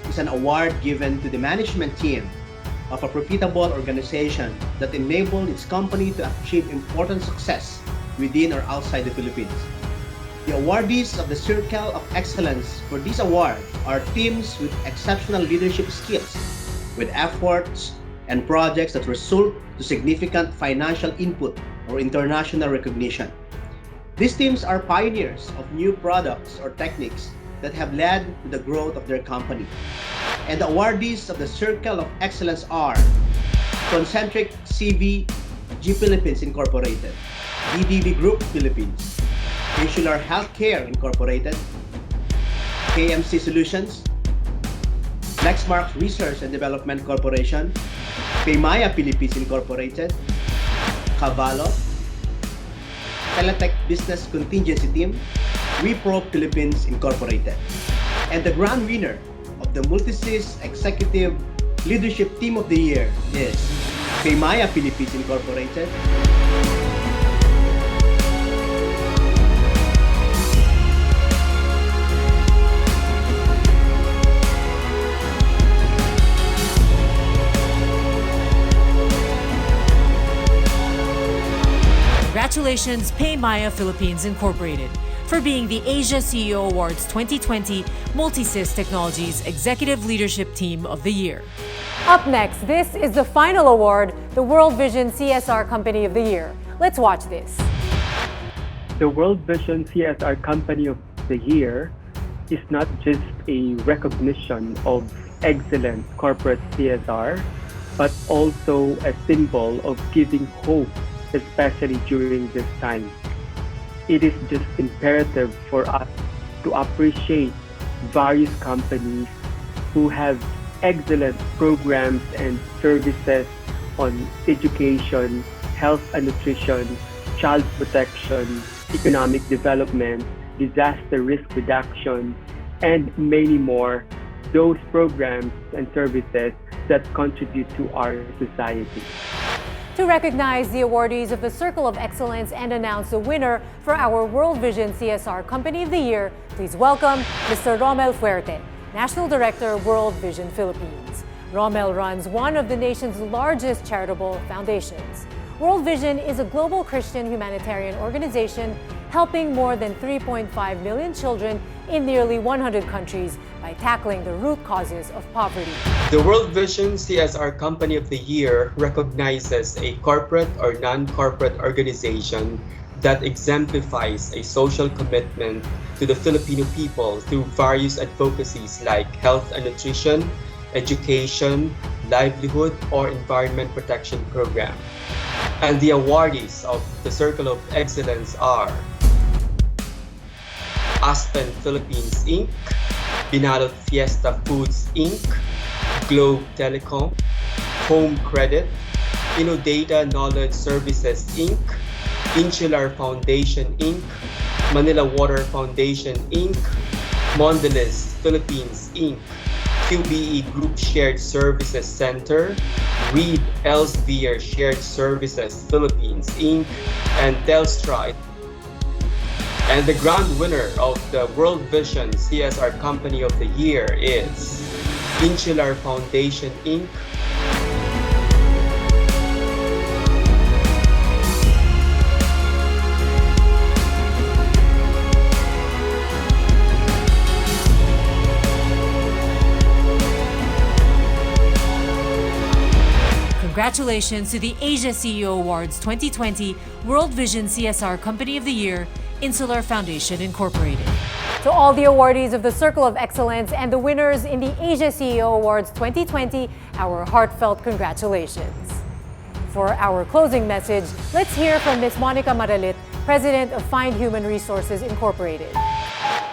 is an award given to the management team of a profitable organization that enabled its company to achieve important success within or outside the Philippines. The awardees of the Circle of Excellence for this award are teams with exceptional leadership skills, with efforts and projects that result to significant financial input or international recognition. These teams are pioneers of new products or techniques that have led to the growth of their company. And the awardees of the Circle of Excellence are Concentric CV G Philippines Incorporated, DDB Group Philippines, Insular Healthcare Incorporated, KMC Solutions, Lexmark Research and Development Corporation, Paymaya Philippines Incorporated, Cavallo, Teletech Business Contingency Team, WePro Philippines Incorporated. And the grand winner of the Multisys Executive Leadership Team of the Year is Paymaya Philippines Incorporated, Congratulations, Paymaya Philippines Incorporated. for being the Asia CEO Awards 2020 Multisys Technologies Executive Leadership Team of the Year. Up next, this is the final award, the World Vision CSR Company of the Year. Let's watch this. The World Vision CSR Company of the Year is not just a recognition of excellent corporate CSR, but also a symbol of giving hope, especially during this time. It is just imperative for us to appreciate various companies who have excellent programs and services on education, health and nutrition, child protection, economic development, disaster risk reduction, and many more, those programs and services that contribute to our society. To recognize the awardees of the Circle of Excellence and announce the winner for our World Vision CSR Company of the Year, please welcome Mr. Rommel Fuerte, National Director, World Vision Philippines. Rommel runs one of the nation's largest charitable foundations. World Vision is a global Christian humanitarian organization helping more than 3.5 million children in nearly 100 countries by tackling the root causes of poverty. The World Vision CSR Company of the Year recognizes a corporate or non-corporate organization that exemplifies a social commitment to the Filipino people through various advocacies like health and nutrition, education, livelihood, or environment protection program. And the awardees of the Circle of Excellence are Aspen Philippines Inc., Binalot Fiesta Foods Inc., Globe Telecom, Home Credit, Innodata Knowledge Services Inc., Insular Foundation Inc., Manila Water Foundation Inc., Mondelez Philippines Inc., QBE Group Shared Services Center, Reed Elsevier Shared Services Philippines Inc., and Telstra. And the grand winner of the World Vision CSR Company of the Year is Insular Foundation Inc., Congratulations to the Asia CEO Awards 2020 World Vision CSR Company of the Year, Insular Foundation Incorporated. To all the awardees of the Circle of Excellence and the winners in the Asia CEO Awards 2020, our heartfelt congratulations. For our closing message, let's hear from Ms. Monica Maralit, President of Find Human Resources Incorporated.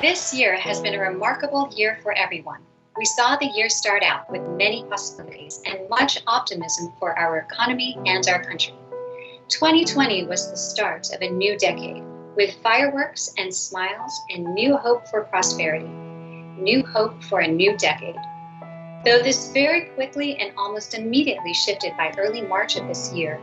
This year has been a remarkable year for everyone. We saw the year start out with many possibilities and much optimism for our economy and our country. 2020 was the start of a new decade, with fireworks and smiles and new hope for prosperity, new hope for a new decade. Though this very quickly and almost immediately shifted by early March of this year,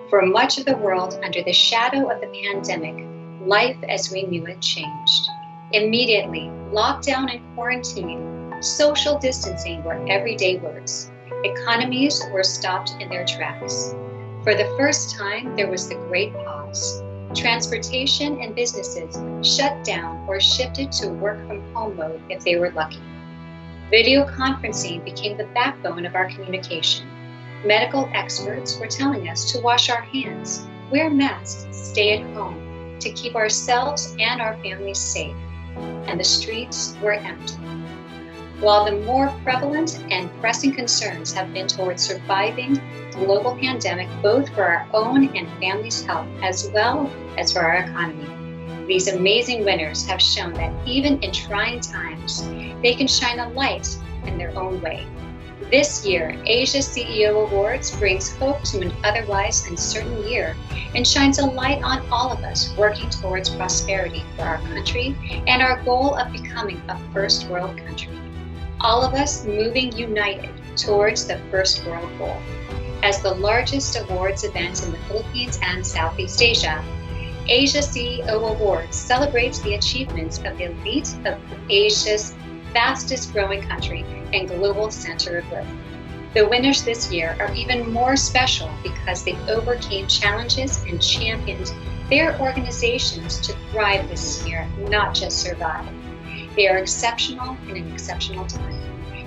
for much of the world under the shadow of the pandemic, life as we knew it changed. Immediately, lockdown and quarantine, social distancing were everyday words. Economies were stopped in their tracks. For the first time, there was the great pause. Transportation and businesses shut down or shifted to work from home mode if they were lucky. Video conferencing became the backbone of our communication. Medical experts were telling us to wash our hands, wear masks, stay at home, to keep ourselves and our families safe. And the streets were empty. While the more prevalent and pressing concerns have been towards surviving the global pandemic, both for our own and families' health, as well as for our economy, these amazing winners have shown that even in trying times, they can shine a light in their own way. This year, Asia CEO Awards brings hope to an otherwise uncertain year and shines a light on all of us working towards prosperity for our country and our goal of becoming a first world country. All of us moving united towards the first world goal. As the largest awards event in the Philippines and Southeast Asia, Asia CEO Awards celebrates the achievements of the elite of Asia's fastest growing country and global center of growth. The winners this year are even more special because they overcame challenges and championed They're organizations to thrive this year, not just survive. They are exceptional in an exceptional time.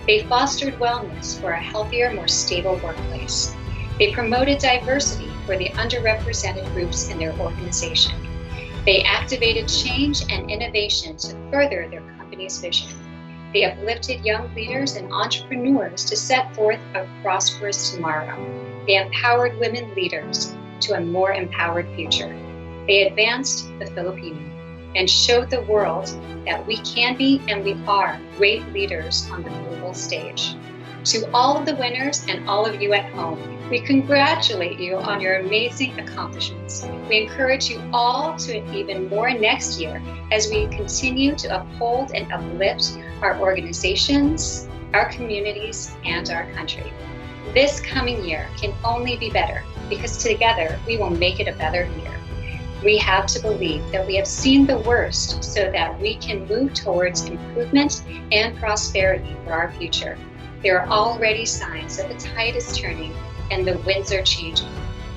They fostered wellness for a healthier, more stable workplace. They promoted diversity for the underrepresented groups in their organization. They activated change and innovation to further their company's vision. They uplifted young leaders and entrepreneurs to set forth a prosperous tomorrow. They empowered women leaders to a more empowered future. They advanced the Filipino and showed the world that we can be and we are great leaders on the global stage. To all of the winners and all of you at home, we congratulate you on your amazing accomplishments. We encourage you all to even more next year as we continue to uphold and uplift our organizations, our communities, and our country. This coming year can only be better because together we will make it a better year. We have to believe that we have seen the worst so that we can move towards improvement and prosperity for our future. There are already signs that the tide is turning and the winds are changing.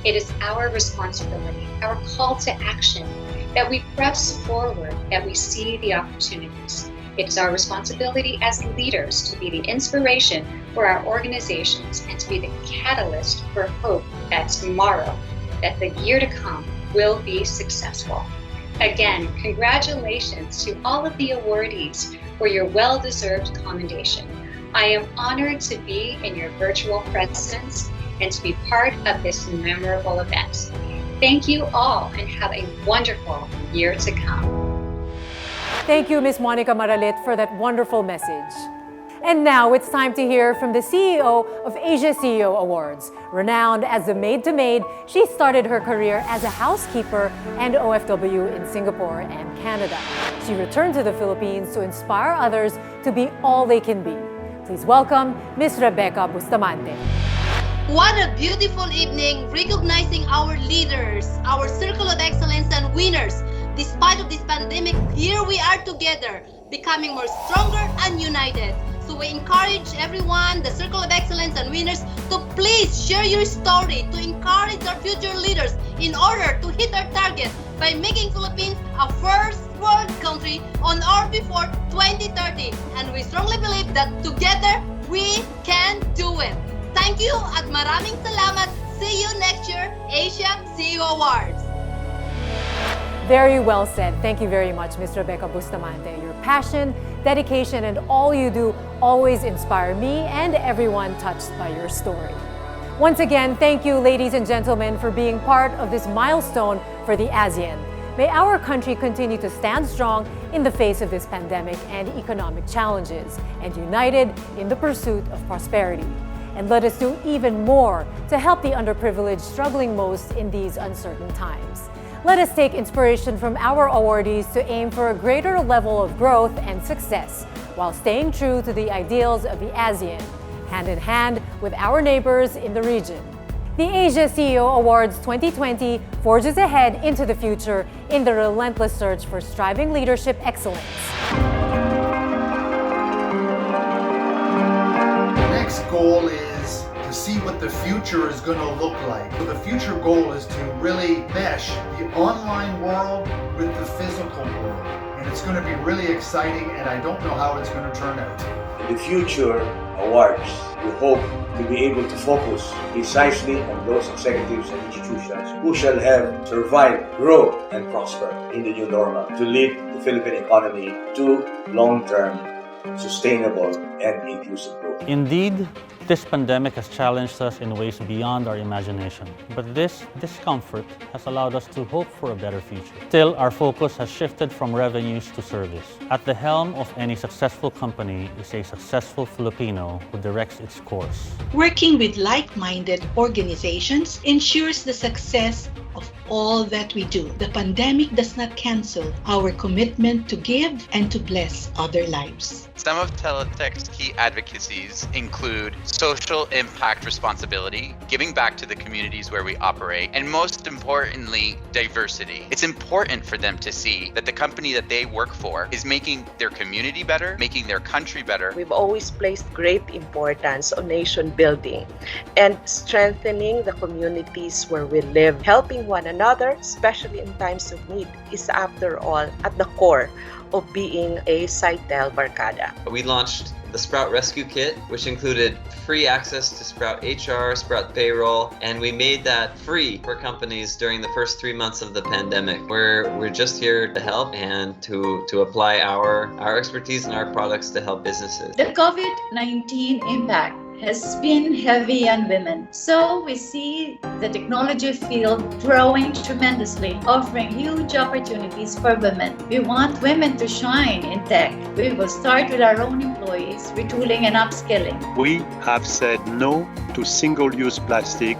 It is our responsibility, our call to action, that we press forward, that we see the opportunities. It is our responsibility as leaders to be the inspiration for our organizations and to be the catalyst for hope that tomorrow, that the year to come, will be successful. Again, congratulations to all of the awardees for your well-deserved commendation. I am honored to be in your virtual presence and to be part of this memorable event. Thank you all and have a wonderful year to come. Thank you, Ms. Monica Maralit, for that wonderful message. And now it's time to hear from the CEO of Asia CEO Awards. Renowned as the maid-to-maid, she started her career as a housekeeper and OFW in Singapore and Canada. She returned to the Philippines to inspire others to be all they can be. Please welcome Ms. Rebecca Bustamante. What a beautiful evening recognizing our leaders, our circle of excellence and winners. Despite of this pandemic, here we are together, becoming more stronger and united. So we encourage everyone, the Circle of Excellence and winners, to please share your story to encourage our future leaders in order to hit our target by making Philippines a first world country on or before 2030. And we strongly believe that together we can do it. Thank you at maraming salamat. See you next year, Asia CEO Awards. Very well said. Thank you very much, Ms. Rebecca Bustamante. Your passion, dedication, and all you do always inspire me and everyone touched by your story. Once again, thank you, ladies and gentlemen, for being part of this milestone for the ASEAN. May our country continue to stand strong in the face of this pandemic and economic challenges, and united in the pursuit of prosperity. And let us do even more to help the underprivileged struggling most in these uncertain times. Let us take inspiration from our awardees to aim for a greater level of growth and success while staying true to the ideals of the ASEAN, hand in hand with our neighbors in the region. The Asia CEO Awards 2020 forges ahead into the future in the relentless search for striving leadership excellence. The next goal is to see what the future is going to look like. So the future goal is to really mesh the online world with the physical world. And it's going to be really exciting, and I don't know how it's going to turn out. In the future awards, we hope to be able to focus precisely on those executives and institutions who shall have survived, grow, and prosper in the new normal to lead the Philippine economy to long-term, sustainable, and inclusive growth. Indeed, this pandemic has challenged us in ways beyond our imagination, but this discomfort has allowed us to hope for a better future. Still, our focus has shifted from revenues to service. At the helm of any successful company is a successful Filipino who directs its course. Working with like-minded organizations ensures the success of all that we do. The pandemic does not cancel our commitment to give and to bless other lives. Some of Teletech's key advocacies include social impact responsibility, giving back to the communities where we operate, and most importantly, diversity. It's important for them to see that the company that they work for is making their community better, making their country better. We've always placed great importance on nation building and strengthening the communities where we live, helping one another, especially in times of need, is after all at the core of being a Saitel Barkada. We launched the Sprout Rescue Kit, which included free access to Sprout HR, Sprout Payroll, and we made that free for companies during the first 3 months of the pandemic. We're just here to help and to apply our expertise and our products to help businesses. The COVID-19 impact has been heavy on women. So we see the technology field growing tremendously, offering huge opportunities for women. We want women to shine in tech. We will start with our own employees, retooling and upskilling. We have said no to single-use plastic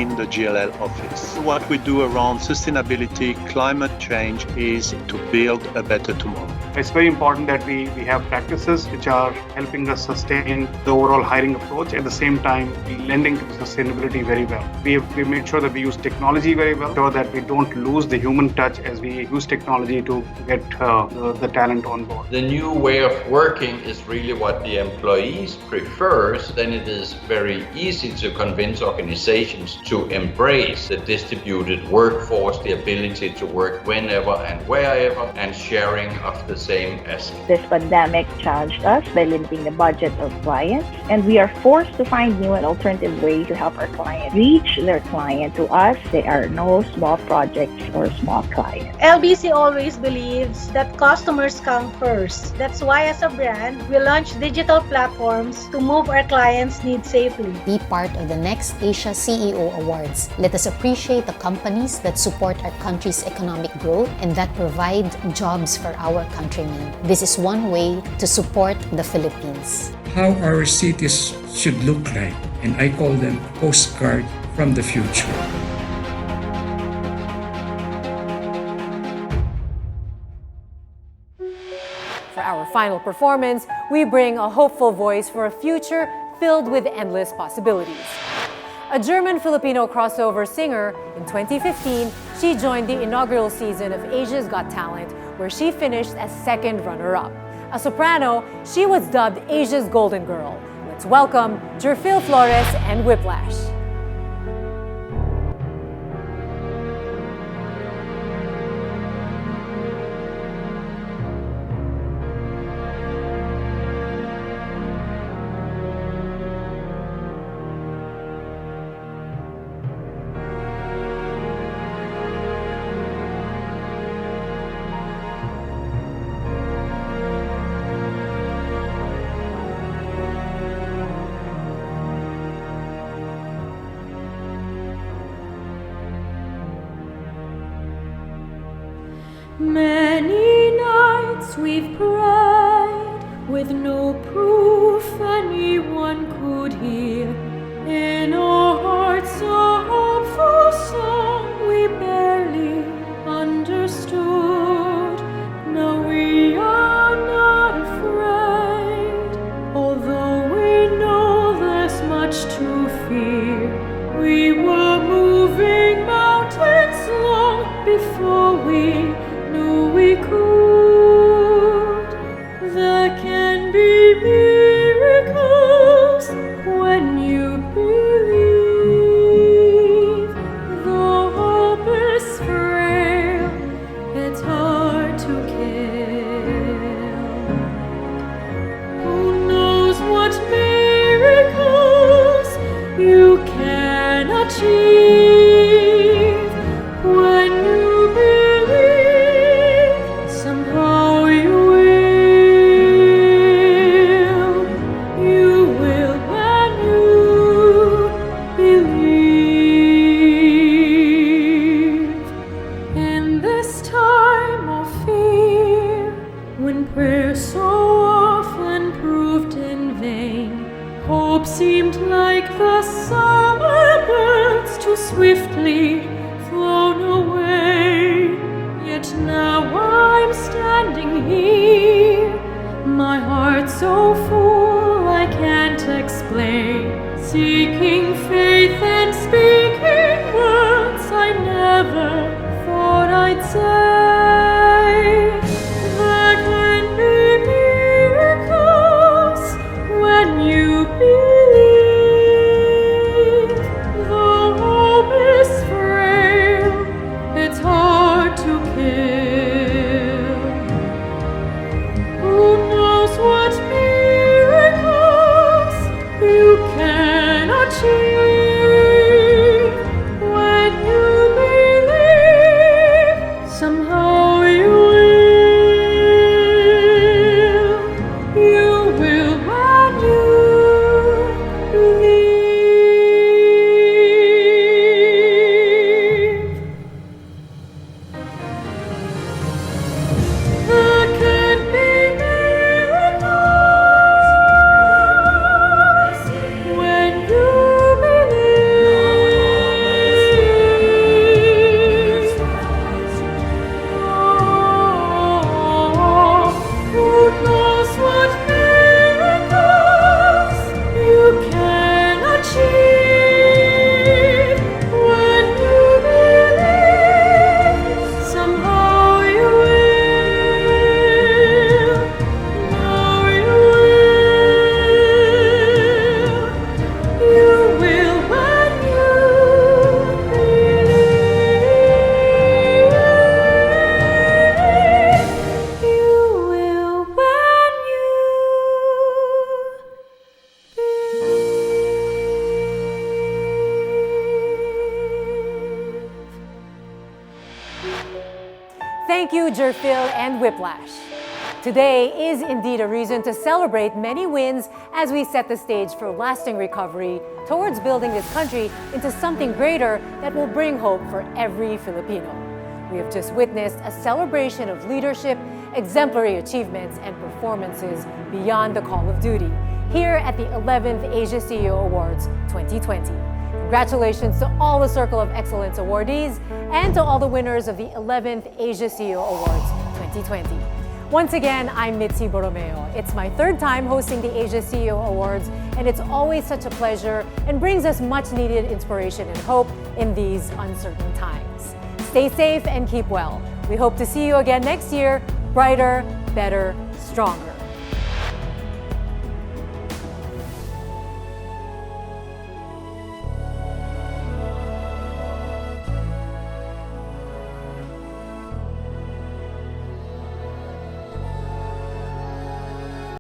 in the GLL office. What we do around sustainability, climate change is to build a better tomorrow. It's very important that we have practices which are helping us sustain the overall hiring approach, at the same time lending to sustainability very well. We made sure that we use technology very well, so that we don't lose the human touch as we use technology to get the talent on board. The new way of working is really what the employees prefers. Then it is very easy to convince organizations to embrace the distributed workforce, the ability to work whenever and wherever, and sharing of the same asset. This pandemic challenged us by limiting the budget of clients, and we are forced to find new and alternative ways to help our clients reach their client. To us, there are no small projects or small clients. LBC always believes that customers come first. That's why as a brand, we launch digital platforms to move our clients' needs safely. Be part of the next Asia CEO Awards. Let us appreciate the companies that support our country's economic growth and that provide jobs for our countrymen. This is one way to support the Philippines. How our cities should look like, and I call them postcard from the future. For our final performance, we bring a hopeful voice for a future filled with endless possibilities. A German-Filipino crossover singer, in 2015, she joined the inaugural season of Asia's Got Talent, where she finished as second runner-up. A soprano, she was dubbed Asia's Golden Girl. Let's welcome Jerfil Flores and Whiplash. Many nights we've cried with no proof anyone could hear. In our hearts a hopeful song we barely understood. Now we are not afraid, although we know there's much to fear. We were moving mountains long before we knew we could. There can be miracles when you believe. Though hope is frail, it's hard to kill. Who knows what miracles you can achieve when you believe. Somehow you will when you believe. In this time of fear, when prayer so often proved in vain, hope seemed like the summer birds too swiftly flown away. Yet now I'm standing here, my heart so full I can't explain, seeking faith and speaking words I never thought I'd say. There can be miracles when you believe. Though hope is frail, Who knows what miracles you can achieve when you believe? Somehow you will when you believe. There can be miracles when you believe. Oh, who knows what miracles you can achieve when you believe? Somehow you will. Now you will when you believe. You will when you Thank you, Jerfil and Whiplash. Today is indeed a reason to celebrate many wins as we set the stage for lasting recovery towards building this country into something greater that will bring hope for every Filipino. We have just witnessed a celebration of leadership, exemplary achievements, and performances beyond the call of duty here at the 11th Asia CEO Awards 2020. Congratulations to all the Circle of Excellence awardees and to all the winners of the 11th Asia CEO Awards 2020. Once again, I'm Mitzi Borromeo. It's my third time hosting the Asia CEO Awards, and it's always such a pleasure and brings us much needed inspiration and hope in these uncertain times. Stay safe and keep well. We hope to see you again next year, brighter, better, stronger.